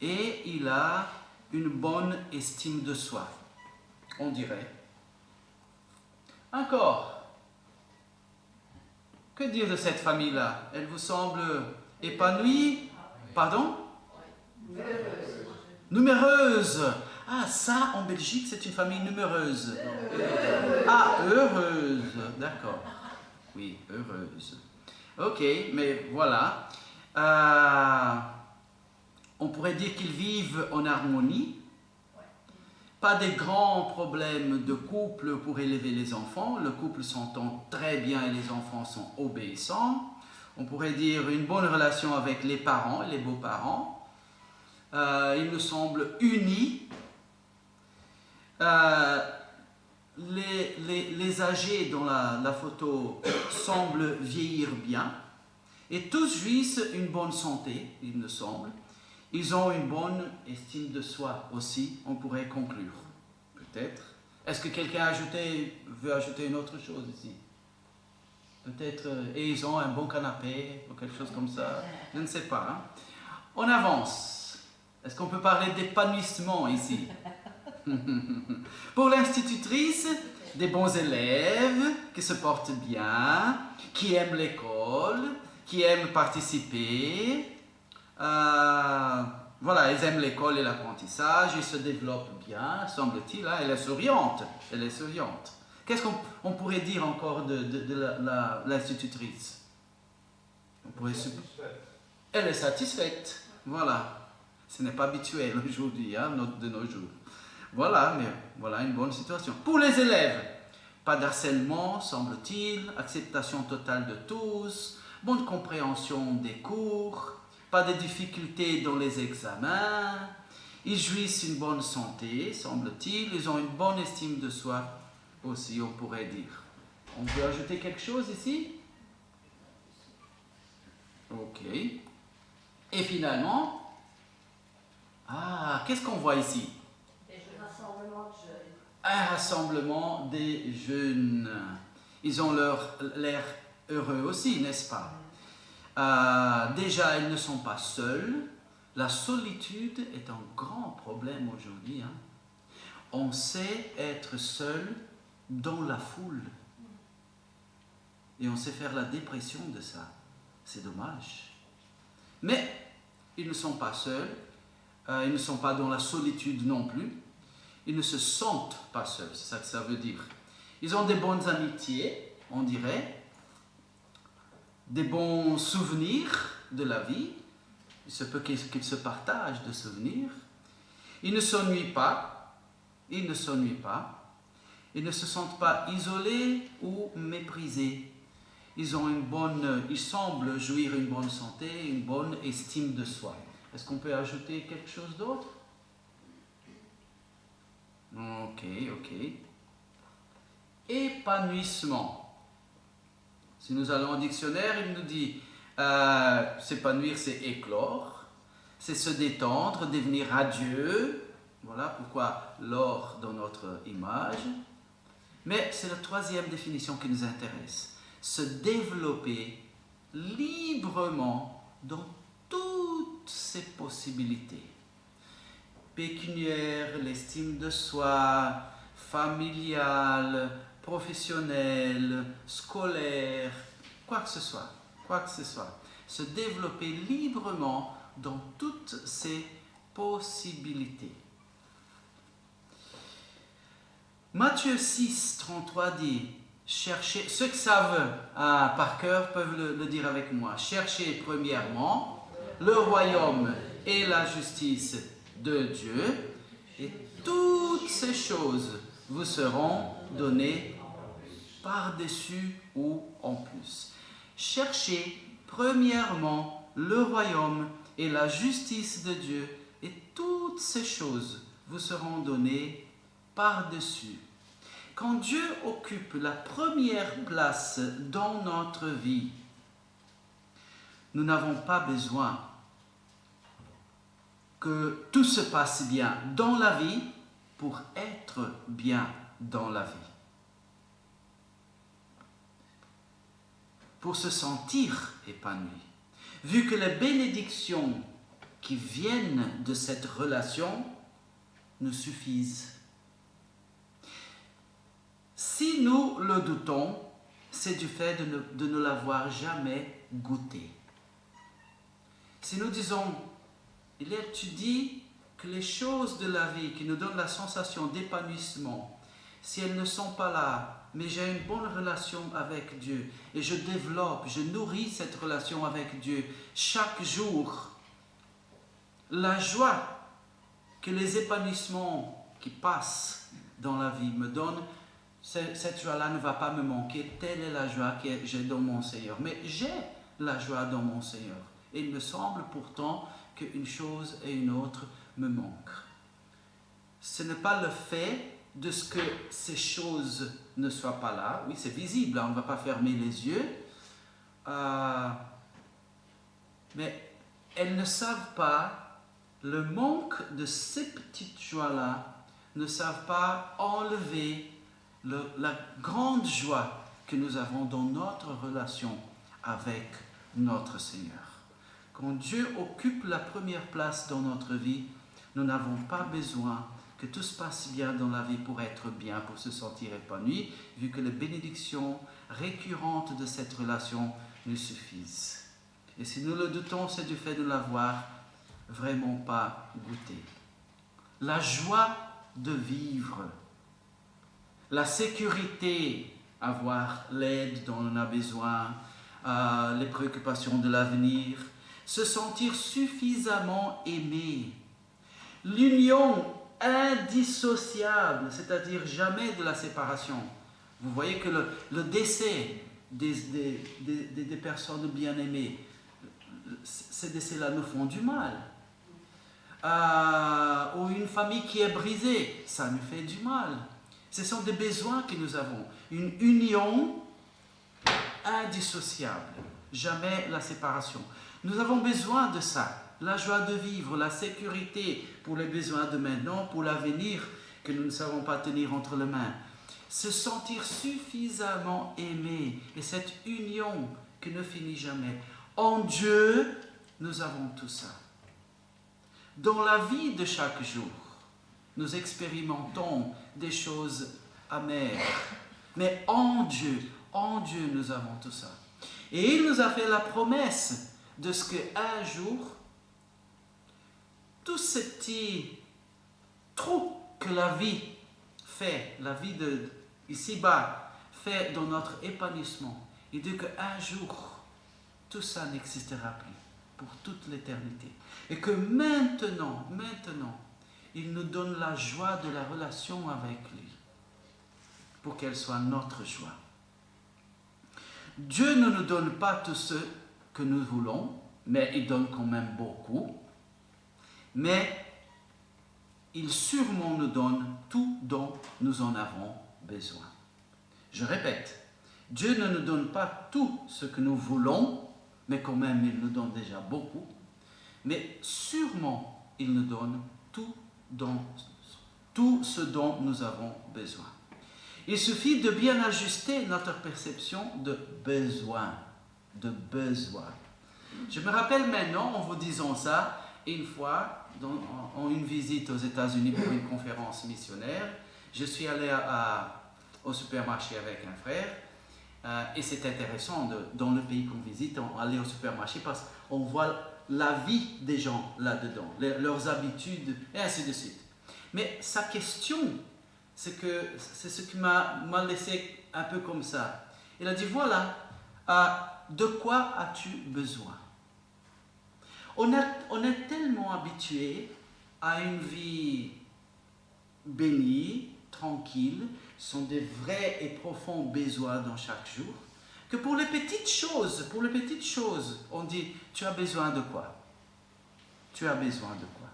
et il a une bonne estime de soi, on dirait. Encore. Que dire de cette famille-là? Elle vous semble épanouie? Pardon? Numéreuse. Ah, ça, en Belgique, c'est une famille numéreuse. Ah, heureuse. D'accord. Oui, heureuse. Ok, mais voilà. On pourrait dire qu'ils vivent en harmonie. Pas de grands problèmes de couple pour élever les enfants. Le couple s'entend très bien et les enfants sont obéissants. On pourrait dire une bonne relation avec les parents, les beaux-parents. Ils nous semblent unis. Les âgés dans la photo semblent vieillir bien. Et tous jouissent une bonne santé, il me semble. Ils ont une bonne estime de soi aussi, on pourrait conclure. Peut-être. Est-ce que quelqu'un veut ajouter une autre chose ici? Peut-être, et ils ont un bon canapé, ou quelque chose comme ça. Je ne sais pas. Hein? On avance. Est-ce qu'on peut parler d'épanouissement ici? Pour l'institutrice, des bons élèves qui se portent bien, qui aiment l'école, qui aiment participer. Voilà, ils aiment l'école et l'apprentissage, ils se développent bien, semble-t-il. Hein, elle est souriante. Qu'est-ce qu'on pourrait dire encore de l'institutrice? Elle est satisfaite. Voilà. Ce n'est pas habituel aujourd'hui, hein, de nos jours. Voilà, mais voilà une bonne situation. Pour les élèves, pas d'harcèlement, semble-t-il, acceptation totale de tous, bonne compréhension des cours, pas de difficultés dans les examens, ils jouissent une bonne santé, semble-t-il, ils ont une bonne estime de soi aussi, on pourrait dire. On peut ajouter quelque chose ici? Ok. Et finalement, qu'est-ce qu'on voit ici? Rassemblement de jeunes. Un rassemblement des jeunes. Ils ont l'air heureux aussi, n'est-ce pas? Déjà, ils ne sont pas seuls. La solitude est un grand problème aujourd'hui. Hein. On sait être seul dans la foule. Et on sait faire la dépression de ça. C'est dommage. Mais ils ne sont pas seuls. Ils ne sont pas dans la solitude non plus. Ils ne se sentent pas seuls. C'est ça que ça veut dire. Ils ont des bonnes amitiés, on dirait. Des bons souvenirs de la vie. Il se peut qu'ils se partagent de souvenirs. Ils ne s'ennuient pas. Ils ne s'ennuient pas. Ils ne se sentent pas isolés ou méprisés. Ils semblent jouir une bonne santé, une bonne estime de soi. Est-ce qu'on peut ajouter quelque chose d'autre? Ok. Épanouissement. Si nous allons au dictionnaire, il nous dit s'épanouir, c'est éclore, c'est se détendre, devenir radieux. Voilà pourquoi l'or dans notre image. Mais c'est la troisième définition qui nous intéresse. Se développer librement dans toutes ses possibilités. Pécuniaire, l'estime de soi, familiale, professionnelle, scolaire, quoi que ce soit. Se développer librement dans toutes ses possibilités. Matthieu 6, 33 dit, cherchez, ceux qui savent par cœur peuvent le dire avec moi, cherchez premièrement le royaume et la justice de Dieu, et toutes ces choses vous seront données par-dessus ou en plus. Cherchez premièrement le royaume et la justice de Dieu, et toutes ces choses vous seront données par-dessus. Quand Dieu occupe la première place dans notre vie, nous n'avons pas besoin que tout se passe bien dans la vie pour être bien dans la vie. Pour se sentir épanoui. Vu que les bénédictions qui viennent de cette relation nous suffisent. Si nous le doutons, c'est du fait de ne l'avoir jamais goûté. Si nous disons, tu dis que les choses de la vie qui nous donnent la sensation d'épanouissement, si elles ne sont pas là, mais j'ai une bonne relation avec Dieu et je développe, je nourris cette relation avec Dieu chaque jour, la joie que les épanouissements qui passent dans la vie me donnent, cette joie-là ne va pas me manquer. Telle est la joie que j'ai dans mon Seigneur. Mais j'ai la joie dans mon Seigneur. Et il me semble pourtant qu'une chose et une autre me manquent. Ce n'est pas le fait de ce que ces choses ne soient pas là. Oui, c'est visible, on ne va pas fermer les yeux. Mais elles ne savent pas, le manque de ces petites joies-là ne savent pas enlever la grande joie que nous avons dans notre relation avec notre Seigneur. Quand Dieu occupe la première place dans notre vie, nous n'avons pas besoin que tout se passe bien dans la vie pour être bien, pour se sentir épanoui, vu que les bénédictions récurrentes de cette relation nous suffisent. Et si nous le doutons, c'est du fait de l'avoir vraiment pas goûté. La joie de vivre, la sécurité, avoir l'aide dont on a besoin, les préoccupations de l'avenir, se sentir suffisamment aimé, l'union indissociable, c'est-à-dire jamais de la séparation. Vous voyez que le décès des personnes bien-aimées, ces décès-là nous font du mal. Ou une famille qui est brisée, ça nous fait du mal. Ce sont des besoins que nous avons. Une union indissociable, jamais la séparation. Nous avons besoin de ça. La joie de vivre, la sécurité pour les besoins de maintenant, pour l'avenir que nous ne savons pas tenir entre les mains. Se sentir suffisamment aimé et cette union qui ne finit jamais. En Dieu, nous avons tout ça. Dans la vie de chaque jour, nous expérimentons des choses amères. Mais en Dieu, nous avons tout ça. Et il nous a fait la promesse de ce qu'un jour, tout ce petit trou que la vie fait, la vie de ici-bas, fait dans notre épanouissement, il dit qu'un jour, tout ça n'existera plus pour toute l'éternité. Et que maintenant, il nous donne la joie de la relation avec lui, pour qu'elle soit notre joie. Dieu ne nous donne pas tout ce que nous voulons, mais il donne quand même beaucoup. Mais il sûrement nous donne tout dont nous en avons besoin. Je répète, Dieu ne nous donne pas tout ce que nous voulons, mais quand même il nous donne déjà beaucoup. Mais sûrement il nous donne tout ce dont nous avons besoin. Il suffit de bien ajuster notre perception de besoin. Je me rappelle maintenant, en vous disant ça, une fois, en une visite aux États-Unis pour une conférence missionnaire, je suis allé au supermarché avec un frère, et c'est intéressant, dans le pays qu'on visite, aller au supermarché parce qu'on voit la vie des gens là-dedans, leurs habitudes, et ainsi de suite. Mais sa question, c'est ce qui m'a laissé un peu comme ça. Il a dit, voilà, de quoi as-tu besoin? On est tellement habitué à une vie bénie, tranquille, sont des vrais et profonds besoins dans chaque jour, que pour les petites choses, on dit, tu as besoin de quoi? Tu as besoin de quoi?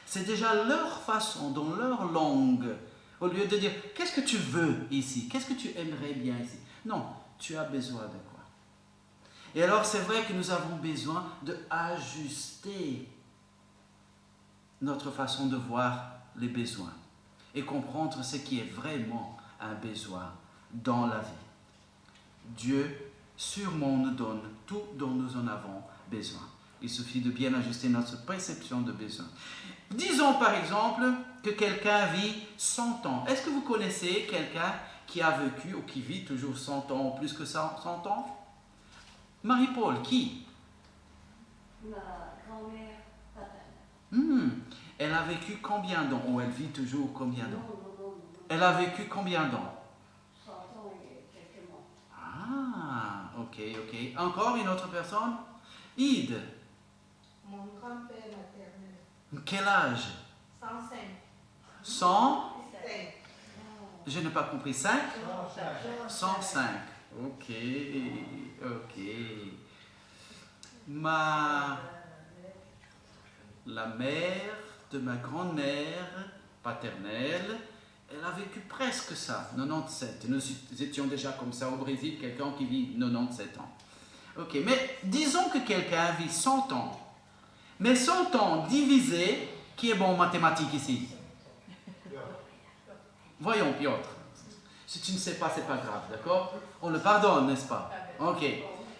C'est déjà leur façon, dans leur langue, au lieu de dire, qu'est-ce que tu veux ici? Qu'est-ce que tu aimerais bien ici? Non, tu as besoin de quoi? Et alors c'est vrai que nous avons besoin d'ajuster notre façon de voir les besoins et comprendre ce qui est vraiment un besoin dans la vie. Dieu sûrement nous donne tout dont nous en avons besoin. Il suffit de bien ajuster notre perception de besoin. Disons par exemple que quelqu'un vit 100 ans. Est-ce que vous connaissez quelqu'un qui a vécu ou qui vit toujours 100 ans ou plus que 100 ans? Marie-Paul, qui? Ma grand-mère paternelle. Elle a vécu combien d'ans? Ou elle vit toujours combien d'ans? Non. Elle a vécu combien d'ans? 100 ans et quelques mois. Ah, ok. Encore une autre personne? Ide. Mon grand-père maternel. Quel âge? 105. 100? 5. Je n'ai pas compris. 5? 105. Ok. La mère de ma grand-mère paternelle, elle a vécu presque ça, 97. Nous étions déjà comme ça au Brésil, quelqu'un qui vit 97 ans. Ok, mais disons que quelqu'un vit 100 ans. Mais 100 ans divisé, qui est bon en mathématiques ici? Voyons, Piotr. Si tu ne sais pas, c'est pas grave, d'accord? On le pardonne, n'est-ce pas? Ok.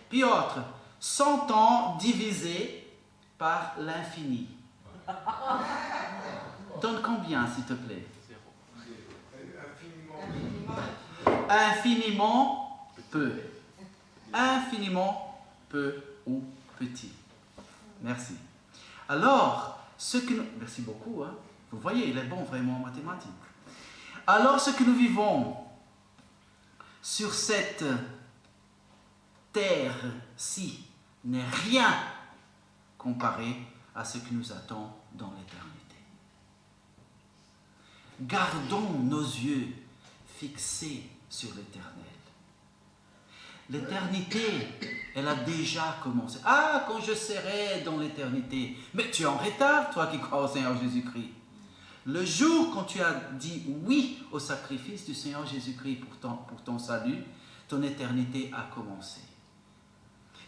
Piotr, 100 ans divisé par l'infini. Donne combien, s'il te plaît? Infiniment peu. Infiniment peu ou petit. Merci. Alors, ce que nous... Merci beaucoup. Hein? Vous voyez, il est bon vraiment en mathématiques. Alors, ce que nous vivons sur cette terre-ci n'est rien comparé à ce qui nous attend dans l'éternité. Gardons nos yeux fixés sur l'éternel. L'éternité, elle a déjà commencé. Ah, quand je serai dans l'éternité. Mais tu es en retard, toi qui crois au Seigneur Jésus-Christ. Le jour quand tu as dit oui au sacrifice du Seigneur Jésus-Christ pour ton salut, ton éternité a commencé.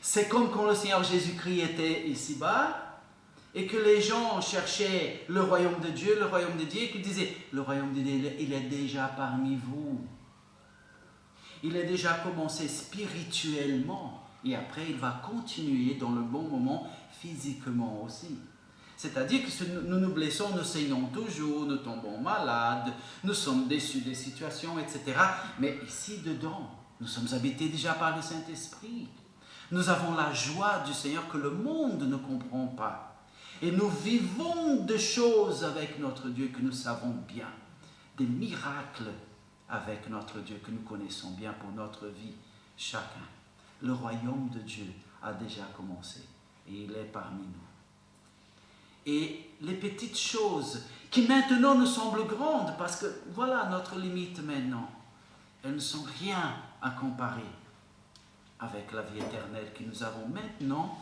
C'est comme quand le Seigneur Jésus-Christ était ici-bas et que les gens cherchaient le royaume de Dieu, et qu'ils disaient, le royaume de Dieu, il est déjà parmi vous. Il est déjà commencé spirituellement et après il va continuer dans le bon moment physiquement aussi. C'est-à-dire que si nous nous blessons, nous saignons toujours, nous tombons malades, nous sommes déçus des situations, etc. Mais ici dedans, nous sommes habités déjà par le Saint-Esprit. Nous avons la joie du Seigneur que le monde ne comprend pas. Et nous vivons des choses avec notre Dieu que nous savons bien. Des miracles avec notre Dieu que nous connaissons bien pour notre vie, chacun. Le royaume de Dieu a déjà commencé et il est parmi nous. Et les petites choses qui maintenant nous semblent grandes, parce que voilà notre limite maintenant, elles ne sont rien à comparer avec la vie éternelle que nous avons maintenant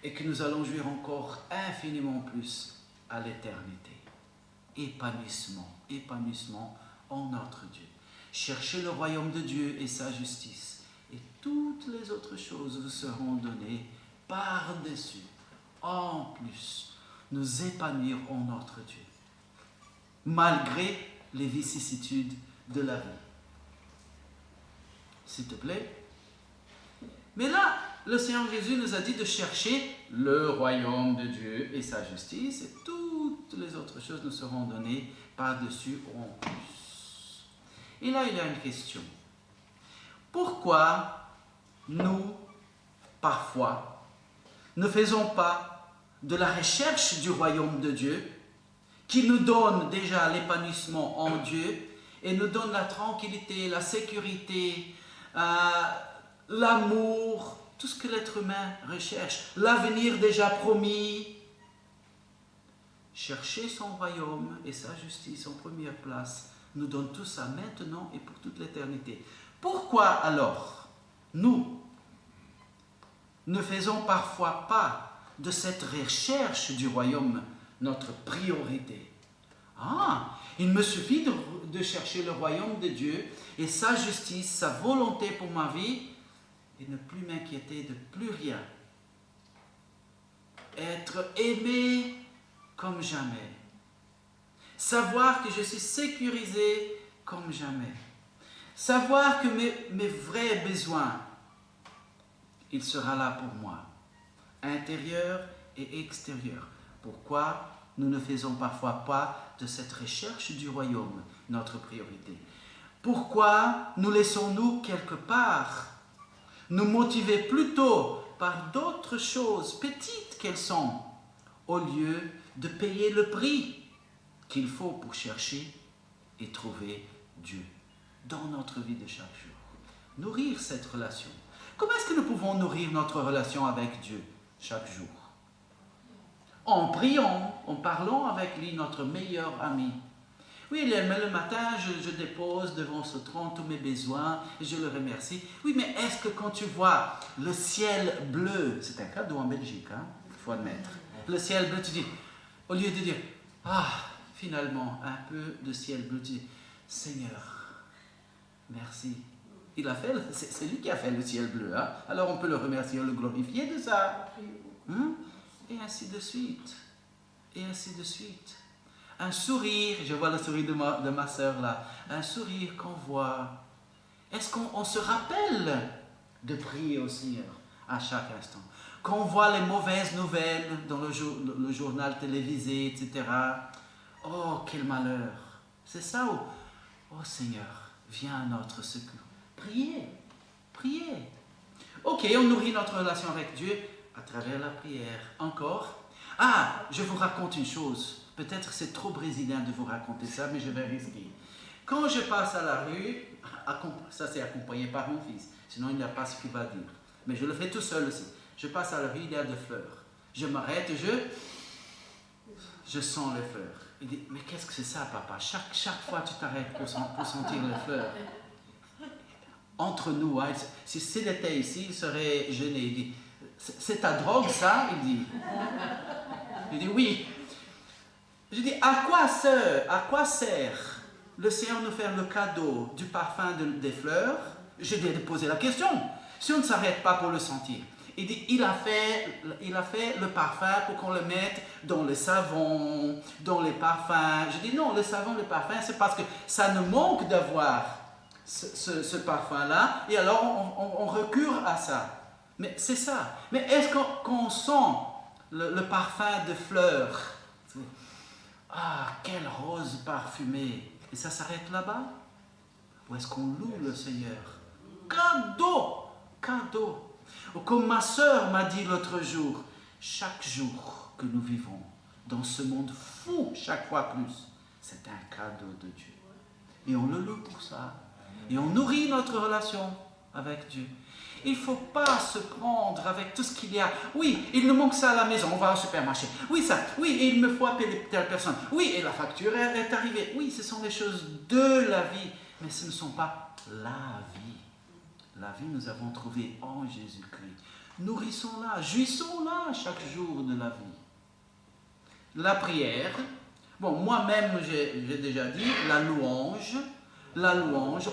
et que nous allons jouir encore infiniment plus à l'éternité. Épanouissement, épanouissement en notre Dieu. Cherchez le royaume de Dieu et sa justice, et toutes les autres choses vous seront données par-dessus, en plus. Nous épanouir en notre Dieu, malgré les vicissitudes de la vie. S'il te plaît. Mais là, le Seigneur Jésus nous a dit de chercher le royaume de Dieu et sa justice, et toutes les autres choses nous seront données par-dessus en plus. Et là, il y a une question. Pourquoi nous, parfois, ne faisons pas de la recherche du royaume de Dieu, qui nous donne déjà l'épanouissement en Dieu, et nous donne la tranquillité, la sécurité, l'amour, tout ce que l'être humain recherche, l'avenir déjà promis. Chercher son royaume et sa justice en première place nous donne tout ça maintenant et pour toute l'éternité. Pourquoi alors nous ne faisons parfois pas de cette recherche du royaume notre priorité? Il me suffit de chercher le royaume de Dieu et sa justice, sa volonté pour ma vie et ne plus m'inquiéter de plus rien. Être aimé comme jamais. Savoir que je suis sécurisé comme jamais. Savoir que mes vrais besoins, il sera là pour moi. Intérieur et extérieur. Pourquoi nous ne faisons parfois pas de cette recherche du royaume notre priorité? Pourquoi nous laissons-nous quelque part nous motiver plutôt par d'autres choses, petites qu'elles sont, au lieu de payer le prix qu'il faut pour chercher et trouver Dieu dans notre vie de chaque jour? Nourrir cette relation. Comment est-ce que nous pouvons nourrir notre relation avec Dieu chaque jour? En priant, en parlant avec lui, notre meilleur ami. Oui, le matin, je dépose devant ce trône tous mes besoins et je le remercie. Oui, mais est-ce que quand tu vois le ciel bleu, c'est un cadeau en Belgique, hein, il faut admettre, le ciel bleu, tu dis, au lieu de dire, finalement, un peu de ciel bleu, tu dis, Seigneur, merci. Il a fait, c'est lui qui a fait le ciel bleu, hein? Alors on peut le remercier, le glorifier de ça. Et ainsi de suite. Et ainsi de suite. Un sourire, je vois le sourire de ma sœur là, un sourire qu'on voit. Est-ce qu'on se rappelle de prier au Seigneur à chaque instant? Quand on voit les mauvaises nouvelles dans le journal télévisé, etc. Oh, quel malheur! C'est ça où, oh Seigneur, viens à notre secours. Priez, priez. Ok, on nourrit notre relation avec Dieu à travers la prière. Encore. Ah, je vous raconte une chose. Peut-être c'est trop brésilien de vous raconter ça, mais je vais risquer. Quand je passe à la rue, ça c'est accompagné par mon fils, sinon il n'y a pas ce qu'il va dire. Mais je le fais tout seul aussi. Je passe à la rue, il y a des fleurs. Je m'arrête et je sens les fleurs. Il dit, mais qu'est-ce que c'est ça, papa? Chaque fois tu t'arrêtes pour sentir les fleurs. Entre nous, hein, si s'il était ici, il serait gêné. Il dit, c'est ta drogue ça? Il dit, oui. Je dis, à quoi sert le Seigneur nous faire le cadeau du parfum des fleurs? Je lui ai posé la question. Si on ne s'arrête pas pour le sentir. Il dit, il a fait le parfum pour qu'on le mette dans le savon, dans les parfums. Je dis, non, le savon, le parfum, c'est parce que ça nous manque d'avoir ce parfum-là, et alors on recourt à ça. Mais c'est ça. Mais est-ce qu'on sent le parfum de fleurs? Ah, quelle rose parfumée! Et ça s'arrête là-bas? Ou est-ce qu'on loue le Seigneur? Cadeau! Cadeau! Ou comme ma sœur m'a dit l'autre jour, chaque jour que nous vivons dans ce monde fou, chaque fois plus, c'est un cadeau de Dieu. Et on le loue pour ça. Et on nourrit notre relation avec Dieu. Il ne faut pas se prendre avec tout ce qu'il y a. Oui, il nous manque ça à la maison, on va au supermarché. Oui, ça. Oui, et il me faut appeler telle personne. Oui, et la facture est arrivée. Oui, ce sont les choses de la vie, mais ce ne sont pas la vie. La vie, nous avons trouvé en Jésus-Christ. Nourrissons-la, jouissons-la chaque jour de la vie. La prière, bon, moi-même, j'ai déjà dit, la louange,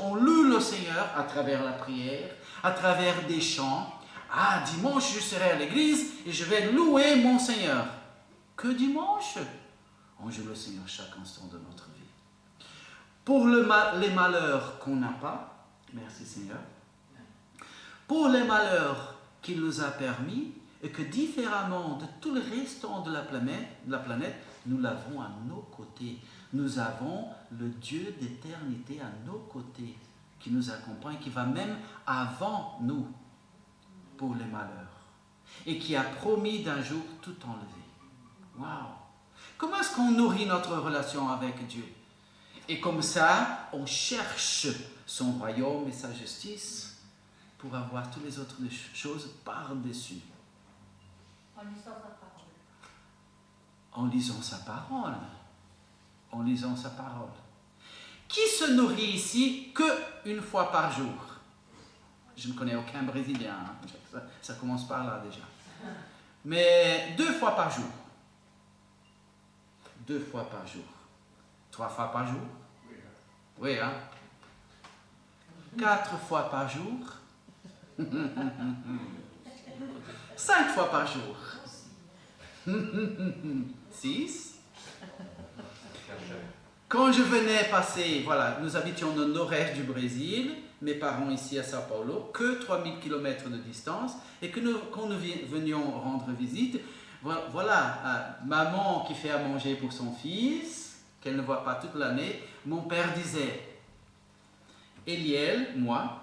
on loue le Seigneur à travers la prière, à travers des chants. Ah, dimanche, je serai à l'église et je vais louer mon Seigneur. Que dimanche? On loue le Seigneur chaque instant de notre vie. Pour les malheurs qu'on n'a pas, merci Seigneur. Pour les malheurs qu'il nous a permis, et que différemment de tous les restants de la planète, nous l'avons à nos côtés. Nous avons le Dieu d'éternité à nos côtés, qui nous accompagne, qui va même avant nous pour les malheurs, et qui a promis d'un jour tout enlever. Waouh! Comment est-ce qu'on nourrit notre relation avec Dieu? Et comme ça, on cherche son royaume et sa justice, pour avoir toutes les autres choses par-dessus. En lisant sa parole. En lisant sa parole. En lisant sa parole. Qui se nourrit ici qu'une fois par jour? Je ne connais aucun Brésilien. Hein. Ça commence par là déjà. Mais 2 fois par jour. 2 fois par jour. 3 fois par jour? Oui, hein? 4 fois par jour? 5 fois par jour. 6. Quand je venais passer, voilà, nous habitions au nord-est du Brésil, mes parents ici à Sao Paulo, que 3000 km de distance, et que quand nous venions rendre visite, voilà, maman qui fait à manger pour son fils, qu'elle ne voit pas toute l'année, mon père disait, Eliel, moi,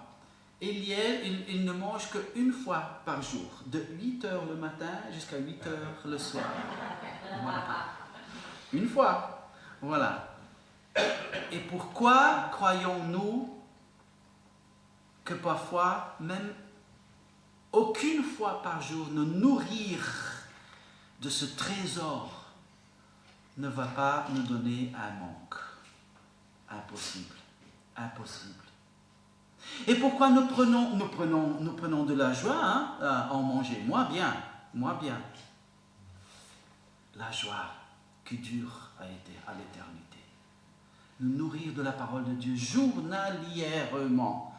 Eliel, il ne mange qu'une fois par jour, de 8h le matin jusqu'à 8h le soir. Voilà. Une fois. Voilà. Et pourquoi croyons-nous que parfois, même aucune fois par jour, nous nourrir de ce trésor ne va pas nous donner un manque? Impossible. Impossible. Et pourquoi nous prenons de la joie à en manger? Moi bien. La joie qui dure à l'éternité. Nous nourrir de la parole de Dieu journalièrement.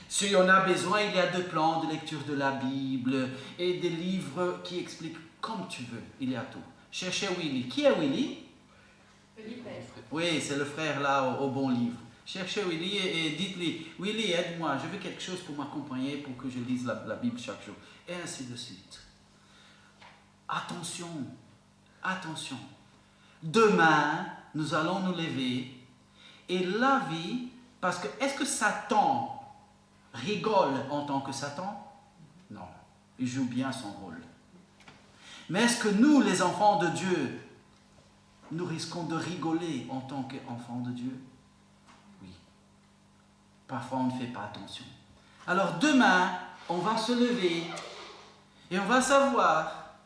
Si on a besoin, il y a 2 plans de lecture de la Bible et des livres qui expliquent comme tu veux. Il y a tout. Cherchez Willy. Qui est Willy? Oui, c'est le frère là au bon livre. Cherchez Willy et dites-lui, Willy, aide-moi, je veux quelque chose pour m'accompagner, pour que je lise la Bible chaque jour. Et ainsi de suite. Attention. Demain, nous allons nous lever et la vie, parce que est-ce que Satan rigole en tant que Satan? Non. Il joue bien son rôle. Mais est-ce que nous, les enfants de Dieu, nous risquons de rigoler en tant qu'enfants de Dieu? Oui. Parfois, on ne fait pas attention. Alors demain, on va se lever et on va savoir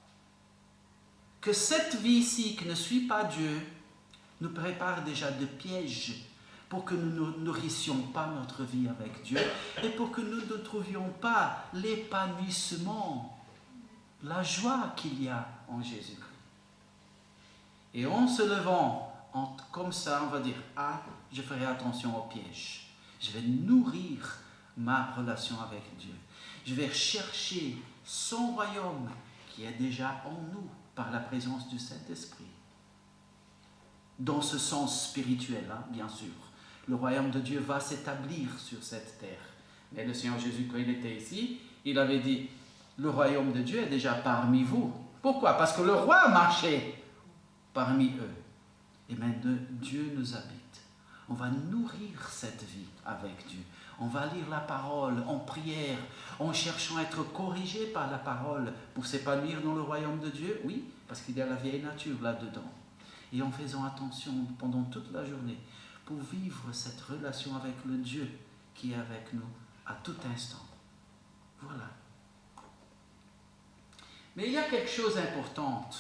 que cette vie-ci qui ne suit pas Dieu nous prépare déjà de pièges pour que nous ne nourrissions pas notre vie avec Dieu et pour que nous ne trouvions pas l'épanouissement, la joie qu'il y a en Jésus-Christ. Et en se levant comme ça, on va dire, ah, je ferai attention aux pièges. Je vais nourrir ma relation avec Dieu. Je vais chercher son royaume qui est déjà en nous par la présence du Saint-Esprit. Dans ce sens spirituel, hein, bien sûr. Le royaume de Dieu va s'établir sur cette terre. Mais le Seigneur Jésus, quand il était ici, il avait dit, le royaume de Dieu est déjà parmi vous. Pourquoi? Parce que le roi marchait parmi eux. Et maintenant, Dieu nous habite. On va nourrir cette vie avec Dieu. On va lire la parole en prière, en cherchant à être corrigé par la parole pour s'épanouir dans le royaume de Dieu. Oui, parce qu'il y a la vieille nature là-dedans. Et en faisant attention pendant toute la journée pour vivre cette relation avec le Dieu qui est avec nous à tout instant. Voilà. Mais il y a quelque chose d'important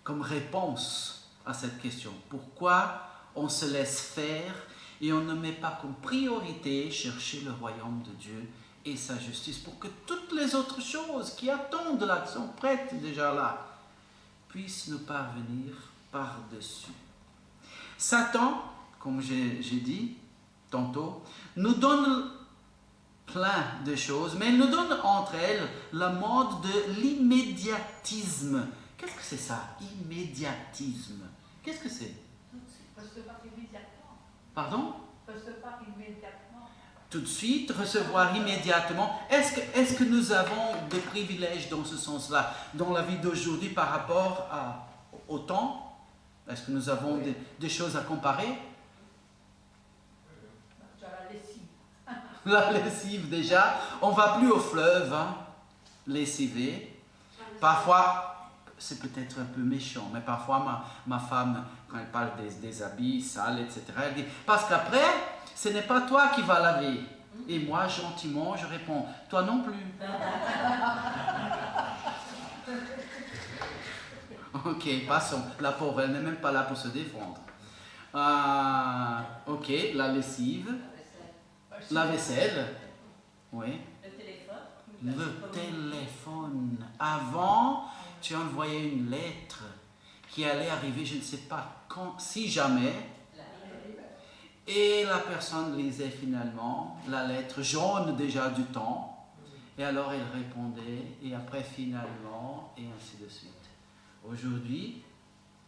comme réponse à cette question. Pourquoi on se laisse faire et on ne met pas comme priorité chercher le royaume de Dieu et sa justice pour que toutes les autres choses qui attendent de là, qui sont prêtes déjà là, puissent nous parvenir par-dessus. Satan, comme j'ai dit tantôt, nous donne plein de choses, mais il nous donne entre elles la mode de l'immédiatisme. Qu'est-ce que c'est ça, immédiatisme? Qu'est-ce que c'est? Recevoir immédiatement. Pardon? Recevoir immédiatement. Tout de suite, recevoir immédiatement. Est-ce que nous avons des privilèges dans ce sens-là, dans la vie d'aujourd'hui par rapport au temps? Est-ce que nous avons des choses à comparer? Tu as la lessive. La lessive déjà. On ne va plus au fleuve, hein, lessiver. Parfois, c'est peut-être un peu méchant, mais parfois ma femme, quand elle parle des habits sales, etc., elle dit, parce qu'après, ce n'est pas toi qui vas laver. Et moi, gentiment, je réponds, toi non plus. Ok, passons. La pauvre, elle n'est même pas là pour se défendre. Ok, la lessive, la vaisselle. Oui. Le téléphone. Avant, tu envoyais une lettre qui allait arriver, je ne sais pas quand, si jamais. Et la personne lisait finalement la lettre jaune déjà du temps. Et alors elle répondait, et après finalement, et ainsi de suite. Aujourd'hui,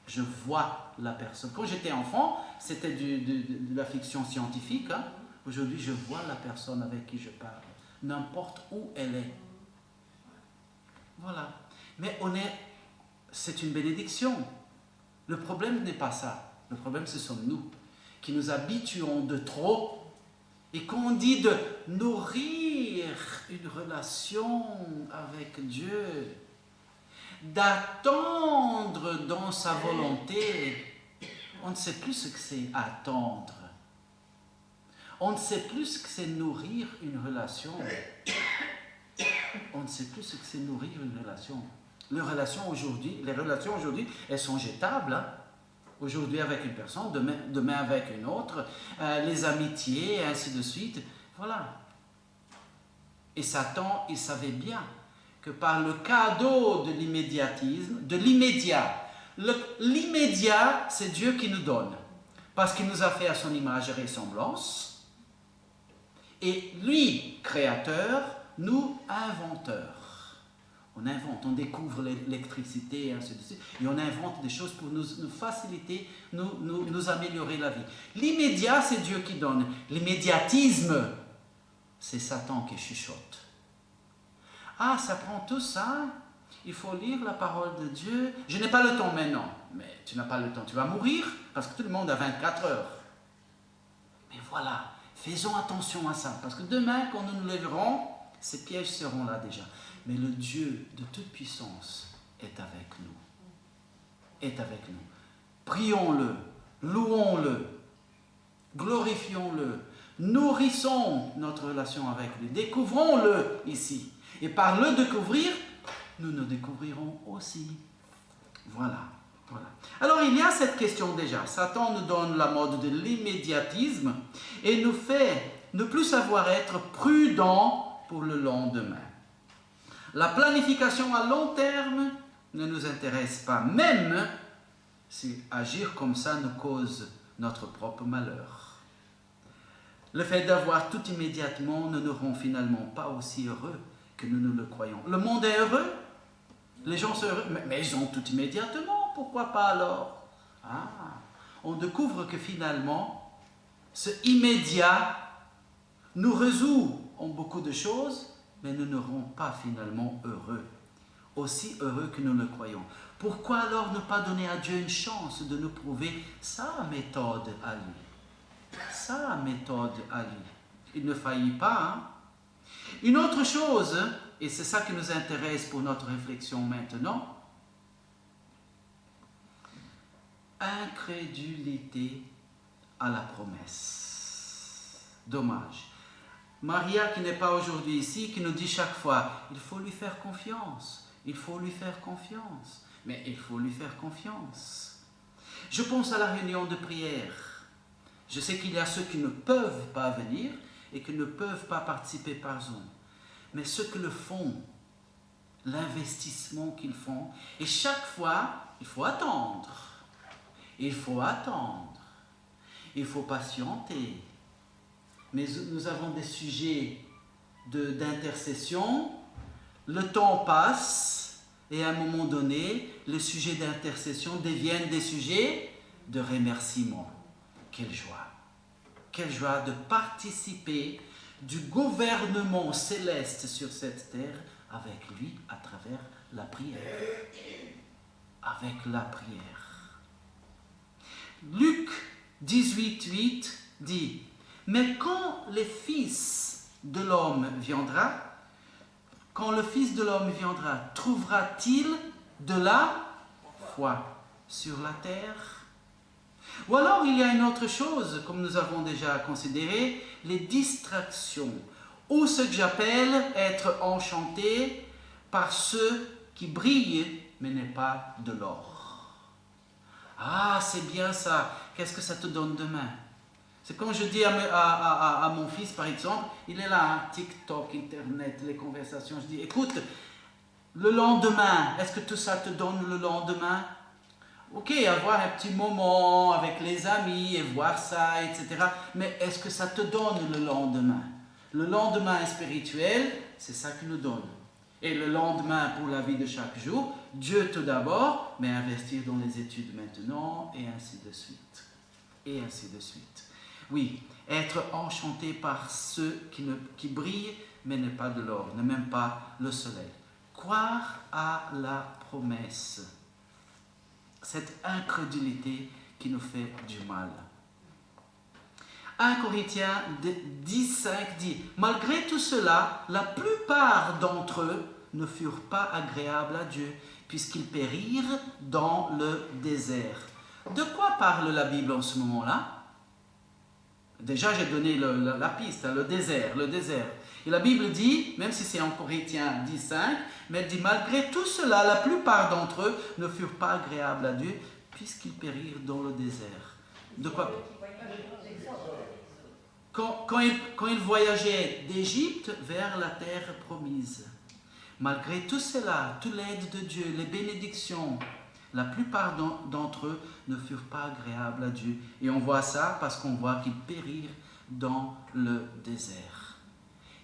je vois la personne. Quand j'étais enfant, c'était de la fiction scientifique. Hein. Aujourd'hui, je vois la personne avec qui je parle, n'importe où elle est. Voilà. Mais c'est une bénédiction. Le problème n'est pas ça. Le problème, ce sont nous, qui nous habituons de trop. Et qu'on dit de nourrir une relation avec Dieu, d'attendre dans sa volonté, on ne sait plus ce que c'est attendre. On ne sait plus ce que c'est nourrir une relation. On ne sait plus ce que c'est nourrir une relation. Les relations aujourd'hui, elles sont jetables. Hein? Aujourd'hui avec une personne, demain avec une autre, les amitiés, et ainsi de suite. Voilà. Et Satan, il savait bien que par le cadeau de l'immédiatisme, de l'immédiat, l'immédiat, c'est Dieu qui nous donne. Parce qu'il nous a fait à son image et ressemblance. Et lui, créateur, nous, inventeurs. On invente, on découvre l'électricité, et ainsi de suite, et on invente des choses pour nous faciliter, nous améliorer la vie. L'immédiat, c'est Dieu qui donne. L'immédiatisme, c'est Satan qui chuchote. Ah, ça prend tout ça, il faut lire la parole de Dieu. Je n'ai pas le temps maintenant. Mais tu n'as pas le temps, tu vas mourir, parce que tout le monde a 24 heures. Mais voilà, faisons attention à ça, parce que demain, quand nous nous lèverons, Ces pièges seront là déjà. Mais le Dieu de toute puissance est avec nous. Est avec nous. Prions-le, louons-le, glorifions-le, nourrissons notre relation avec lui, découvrons-le ici. Et par le découvrir, nous nous découvrirons aussi. Voilà. Alors il y a cette question déjà. Satan nous donne la mode de l'immédiatisme et nous fait ne plus savoir être prudent pour le lendemain. La planification à long terme ne nous intéresse pas, même si agir comme ça nous cause notre propre malheur. Le fait d'avoir tout immédiatement ne nous rend finalement pas aussi heureux que nous le croyons. Le monde est heureux, les gens sont heureux, mais ils ont tout immédiatement, pourquoi pas alors? On découvre que finalement, ce immédiat nous résout en beaucoup de choses, mais ne nous rend pas finalement heureux, aussi heureux que nous le croyons. Pourquoi alors ne pas donner à Dieu une chance de nous prouver sa méthode à lui? Sa méthode à lui. Il ne faillit pas. Une autre chose, et c'est ça qui nous intéresse pour notre réflexion maintenant, incrédulité à la promesse. Dommage. Maria, qui n'est pas aujourd'hui ici, qui nous dit chaque fois, il faut lui faire confiance, il faut lui faire confiance, mais il faut lui faire confiance. Je pense à la réunion de prière. Je sais qu'il y a ceux qui ne peuvent pas venir et qui ne peuvent pas participer par Zoom. Mais ceux qui le font, l'investissement qu'ils font, et chaque fois, il faut attendre. Il faut attendre. Il faut patienter. Mais nous avons des sujets d'intercession. Le temps passe et à un moment donné, les sujets d'intercession deviennent des sujets de remerciement. Quelle joie! Quelle joie de participer du gouvernement céleste sur cette terre avec lui à travers la prière. Avec la prière. Luc 18:8 dit, « Mais quand le Fils de l'homme viendra, trouvera-t-il de la foi sur la terre ?» Ou alors il y a une autre chose, comme nous avons déjà considéré, les distractions, ou ce que j'appelle être enchanté par ceux qui brillent, mais n'est pas de l'or. Ah, c'est bien ça, qu'est-ce que ça te donne demain? C'est comme je dis à mon fils, par exemple, il est là, TikTok, Internet, les conversations, je dis, écoute, le lendemain, est-ce que tout ça te donne le lendemain? Ok, avoir un petit moment avec les amis et voir ça, etc. Mais est-ce que ça te donne le lendemain? Le lendemain spirituel, c'est ça qui nous donne. Et le lendemain pour la vie de chaque jour, Dieu tout d'abord, mais investir dans les études maintenant, et ainsi de suite. Et ainsi de suite. Oui, être enchanté par ceux qui brillent, mais n'est pas de l'or, ne même pas le soleil. Croire à la promesse. Cette incrédulité qui nous fait du mal. 1 Corinthiens 10:5 dit, « Malgré tout cela, la plupart d'entre eux ne furent pas agréables à Dieu, puisqu'ils périrent dans le désert. » De quoi parle la Bible en ce moment-là? Déjà, j'ai donné la piste, le désert. Et la Bible dit, même si c'est en Corinthiens 10:5, mais elle dit, malgré tout cela, la plupart d'entre eux ne furent pas agréables à Dieu, puisqu'ils périrent dans le désert. De quoi? Quand ils voyageaient d'Égypte vers la terre promise. Malgré tout cela, toute l'aide de Dieu, les bénédictions, la plupart d'entre eux ne furent pas agréables à Dieu. Et on voit ça parce qu'on voit qu'ils périrent dans le désert.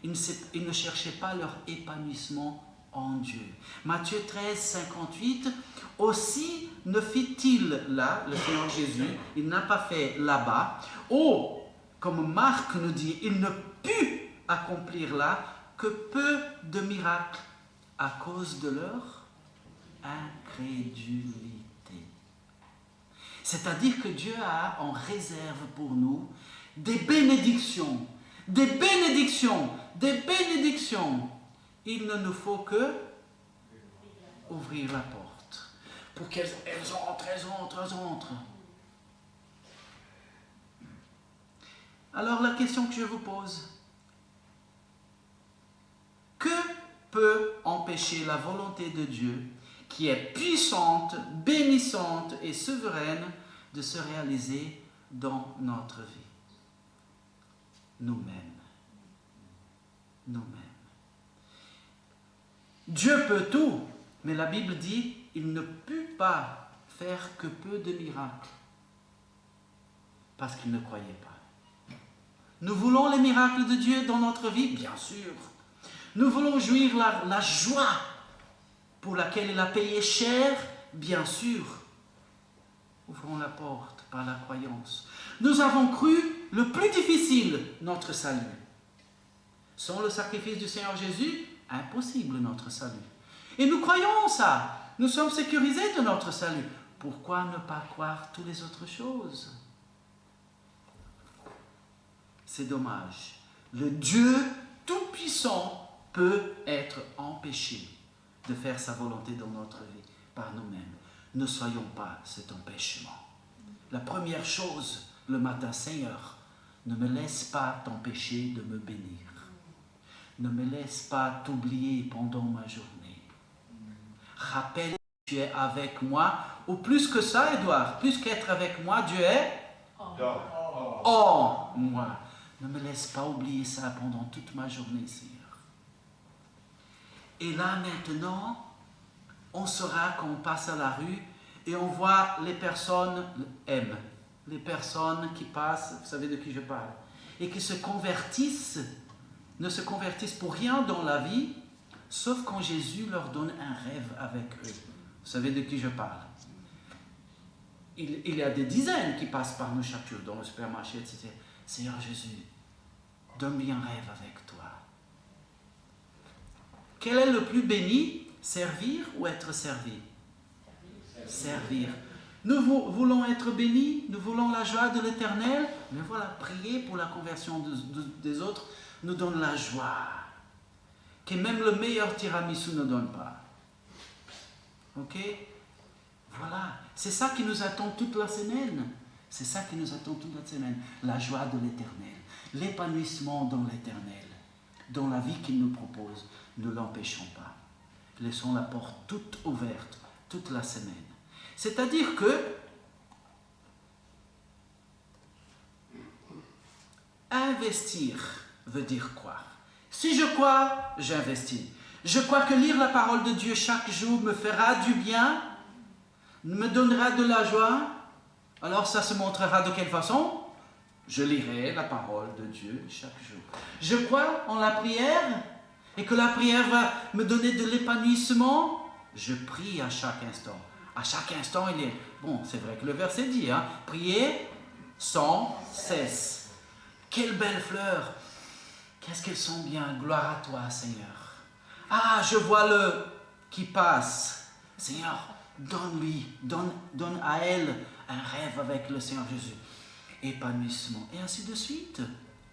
Ils ne cherchaient pas leur épanouissement en Dieu. Matthieu 13:58, aussi ne fit-il là, le Seigneur Jésus, il n'a pas fait là-bas. Oh, comme Marc nous dit, il ne put accomplir là que peu de miracles à cause de leur incrédulité. C'est-à-dire que Dieu a en réserve pour nous des bénédictions, des bénédictions, des bénédictions. Il ne nous faut que ouvrir la porte pour qu'elles entrent. Alors la question que je vous pose, que peut empêcher la volonté de Dieu, qui est puissante, bénissante et souveraine, de se réaliser dans notre vie? Nous-mêmes. Dieu peut tout, mais la Bible dit il ne peut pas faire que peu de miracles parce qu'il ne croyait pas. Nous voulons les miracles de Dieu dans notre vie, bien sûr. Nous voulons jouir la joie pour laquelle il a payé cher, bien sûr. Ouvrons la porte par la croyance. Nous avons cru le plus difficile, notre salut. Sans le sacrifice du Seigneur Jésus, impossible notre salut. Et nous croyons ça. Nous sommes sécurisés de notre salut. Pourquoi ne pas croire toutes les autres choses? C'est dommage. Le Dieu Tout-Puissant peut être empêché de faire sa volonté dans notre vie par nous-mêmes. Ne soyons pas cet empêchement. La première chose, le matin, Seigneur, ne me laisse pas t'empêcher de me bénir. Ne me laisse pas t'oublier pendant ma journée. Rappelle que tu es avec moi, ou plus que ça, Édouard, plus qu'être avec moi, Dieu est en moi. Ne me laisse pas oublier ça pendant toute ma journée, Seigneur. Et là, maintenant, on saura qu'on passe à la rue et on voit les personnes aiment. Les personnes qui passent, vous savez de qui je parle, et qui se convertissent, ne se convertissent pour rien dans la vie, sauf quand Jésus leur donne un rêve avec eux. Vous savez de qui je parle? Il y a des dizaines qui passent par nous chaque jour, dans le supermarché, etc. Seigneur Jésus, donne-moi un rêve avec toi. Quel est le plus béni? Servir ou être servi? Servir. Nous voulons être bénis, nous voulons la joie de l'Éternel, mais voilà, prier pour la conversion des autres nous donne la joie, que même le meilleur tiramisu ne donne pas. Ok? Voilà, c'est ça qui nous attend toute la semaine. C'est ça qui nous attend toute la semaine. La joie de l'Éternel, l'épanouissement dans l'Éternel, dans la vie qu'il nous propose. Ne l'empêchons pas. Laissons la porte toute ouverte toute la semaine. C'est-à-dire que investir veut dire croire. Si je crois, j'investis. Je crois que lire la parole de Dieu chaque jour me fera du bien, me donnera de la joie. Alors ça se montrera de quelle façon? Je lirai la parole de Dieu chaque jour. Je crois en la prière et que la prière va me donner de l'épanouissement. Je prie à chaque instant. À chaque instant, il est... Bon, c'est vrai que le verset dit, priez sans cesse. Quelle belle fleur! Qu'est-ce qu'elles sont bien! Gloire à toi, Seigneur. Ah, je vois le qui passe. Seigneur, donne-lui, donne à elle un rêve avec le Seigneur Jésus. Épanouissement. Et ainsi de suite.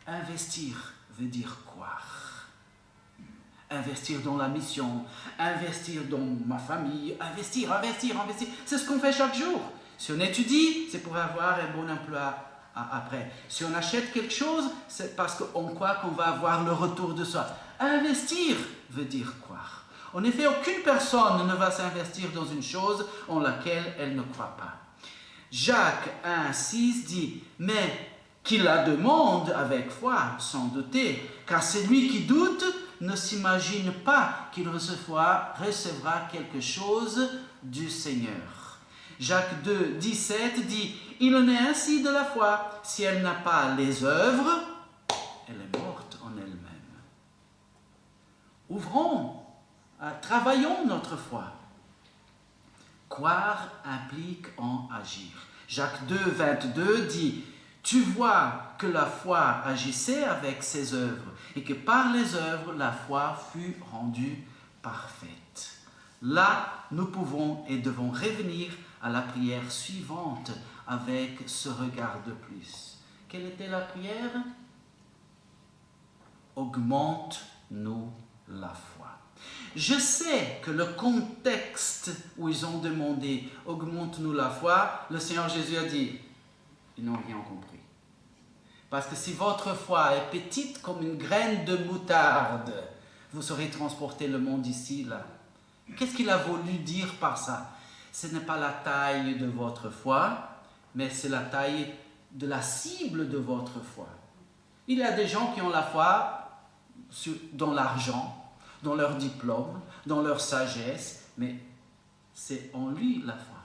Investir veut dire croire. Investir dans la mission, investir dans ma famille, investir. C'est ce qu'on fait chaque jour. Si on étudie, c'est pour avoir un bon emploi après. Si on achète quelque chose, c'est parce qu'on croit qu'on va avoir le retour de ça. Investir veut dire croire. En effet, aucune personne ne va s'investir dans une chose en laquelle elle ne croit pas. Jacques 1,6 dit « Mais qu'il la demande avec foi, sans douter, car celui qui doute ne s'imagine pas qu'il recevra quelque chose du Seigneur. » Jacques 2,17 dit « Il en est ainsi de la foi, si elle n'a pas les œuvres, elle est morte en elle-même. » Ouvrons, travaillons notre foi. Croire implique en agir. Jacques 2,22 dit « Tu vois que la foi agissait avec ses œuvres et que par les œuvres, la foi fut rendue parfaite. » Là, nous pouvons et devons revenir à la prière suivante avec ce regard de plus. Quelle était la prière? augmente-nous la foi. Je sais que le contexte où ils ont demandé « augmente-nous la foi », le Seigneur Jésus a dit « ils n'ont rien compris ». Parce que si votre foi est petite comme une graine de moutarde, vous saurez transporter le monde d'ici, là. Qu'est-ce qu'il a voulu dire par ça? Ce n'est pas la taille de votre foi, mais c'est la taille de la cible de votre foi. Il y a des gens qui ont la foi dans l'argent, dans leur diplôme, dans leur sagesse, mais c'est en lui la foi.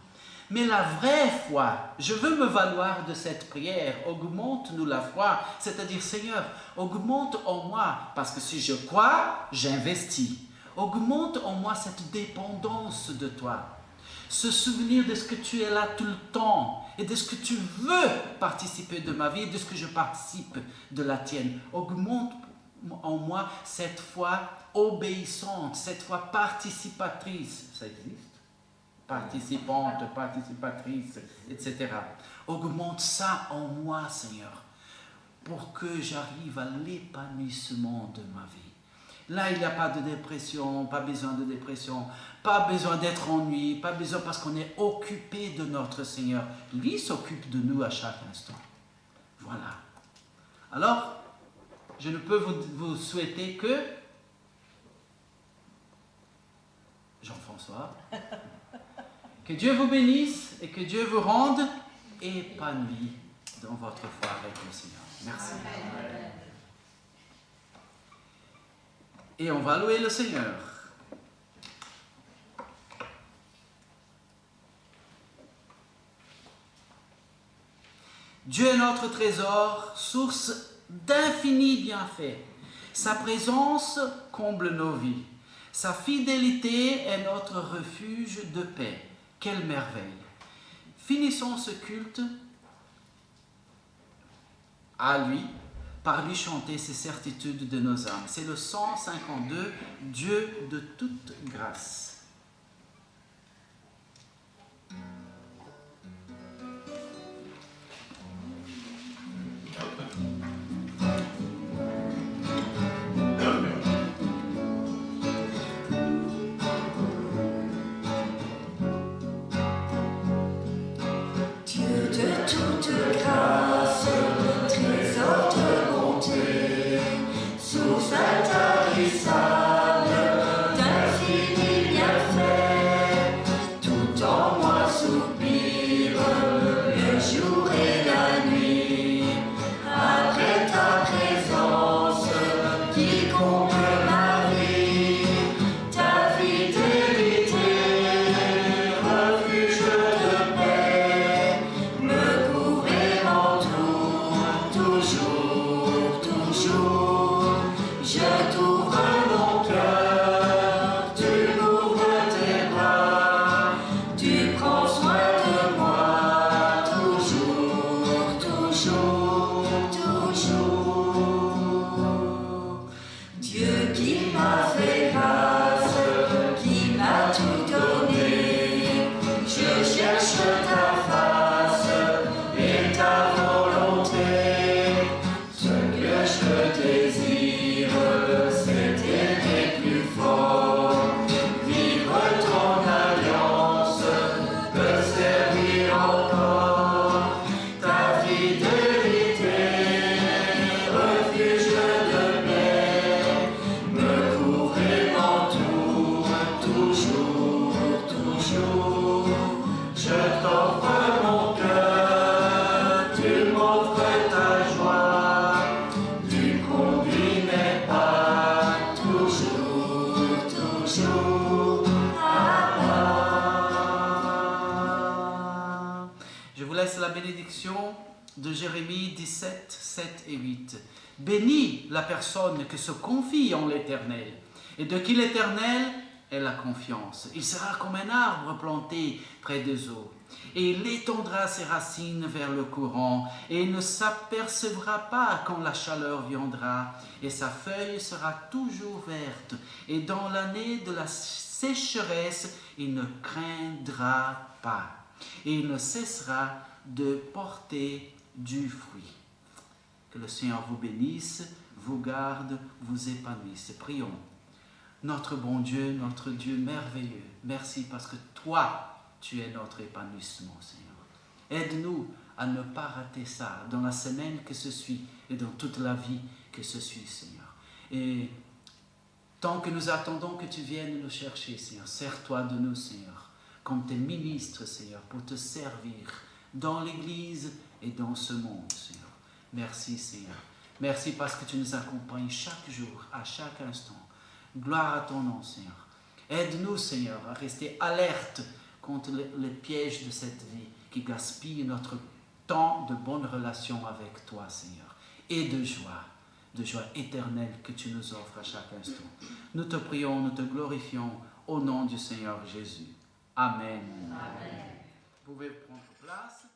Mais la vraie foi, je veux me valoir de cette prière, augmente-nous la foi, c'est-à-dire Seigneur, augmente en moi, parce que si je crois, j'investis. Augmente en moi cette dépendance de toi, ce souvenir de ce que tu es là tout le temps et de ce que tu veux participer de ma vie et de ce que je participe de la tienne. Augmente en moi cette foi obéissante, cette foi participatrice. Ça existe? Participante, participatrice, etc. Augmente ça en moi, Seigneur, pour que j'arrive à l'épanouissement de ma vie. Là, il n'y a pas de dépression, pas besoin de dépression, pas besoin d'être ennuyé, pas besoin parce qu'on est occupé de notre Seigneur. Lui s'occupe de nous à chaque instant. Voilà. Alors, je ne peux vous souhaiter que Jean-François, que Dieu vous bénisse et que Dieu vous rende épanoui dans votre foi avec le Seigneur. Merci. Amen. Et on va louer le Seigneur. Dieu est notre trésor, source d'infinis bienfaits. Sa présence comble nos vies. Sa fidélité est notre refuge de paix. Quelle merveille! Finissons ce culte à lui, par lui chanter ces certitudes de nos âmes. C'est le 152, Dieu de toute grâce. Dieu de toute grâce, trésor de bonté, source intarissable d'infinis bienfaits, tout en moi soupire le jour et la nuit, après ta présence qui comble ma vie, ta fidélité, refuge de paix, me couvrir en tout, toujours, toujours. Je t'ouvre mon cœur, tu m'ouvres tes bras, tu prends soin de moi, toujours, toujours, toujours. Dieu qui m'a fait grâce, qui m'a tout donné, je cherche ta face et ta volonté. Ce que je désire, c'est t'aimer plus fort, vivre ton alliance, te servir encore. Ta fidélité, refuge de paix, me couvrir en tout, toujours, toujours. Je t'offre mon cœur, tu m'offres ta joie, tu conduis mes pas, toujours, toujours à moi. Je vous laisse la bénédiction de Jérémie 17, 7 et 8. Bénis la personne qui se confie en l'Éternel, et de qui l'Éternel est la confiance. Il sera comme un arbre planté près des eaux, et il étendra ses racines vers le courant, et il ne s'apercevra pas quand la chaleur viendra, et sa feuille sera toujours verte, et dans l'année de la sécheresse, il ne craindra pas, et il ne cessera de porter du fruit. Que le Seigneur vous bénisse, vous garde, vous épanouisse. Prions. Notre bon Dieu, notre Dieu merveilleux, merci parce que toi, tu es notre épanouissement, Seigneur. Aide-nous à ne pas rater ça dans la semaine que ce suit et dans toute la vie que ce suit, Seigneur. Et tant que nous attendons que tu viennes nous chercher, Seigneur, sers-toi de nous, Seigneur, comme tes ministres, Seigneur, pour te servir dans l'Église et dans ce monde, Seigneur. Merci, Seigneur. Merci parce que tu nous accompagnes chaque jour, à chaque instant. Gloire à ton nom, Seigneur. Aide-nous, Seigneur, à rester alerte contre les pièges de cette vie qui gaspillent notre temps de bonnes relations avec toi, Seigneur, et de joie éternelle que tu nous offres à chaque instant. Nous te prions, nous te glorifions au nom du Seigneur Jésus. Amen. Amen. Vous pouvez prendre place.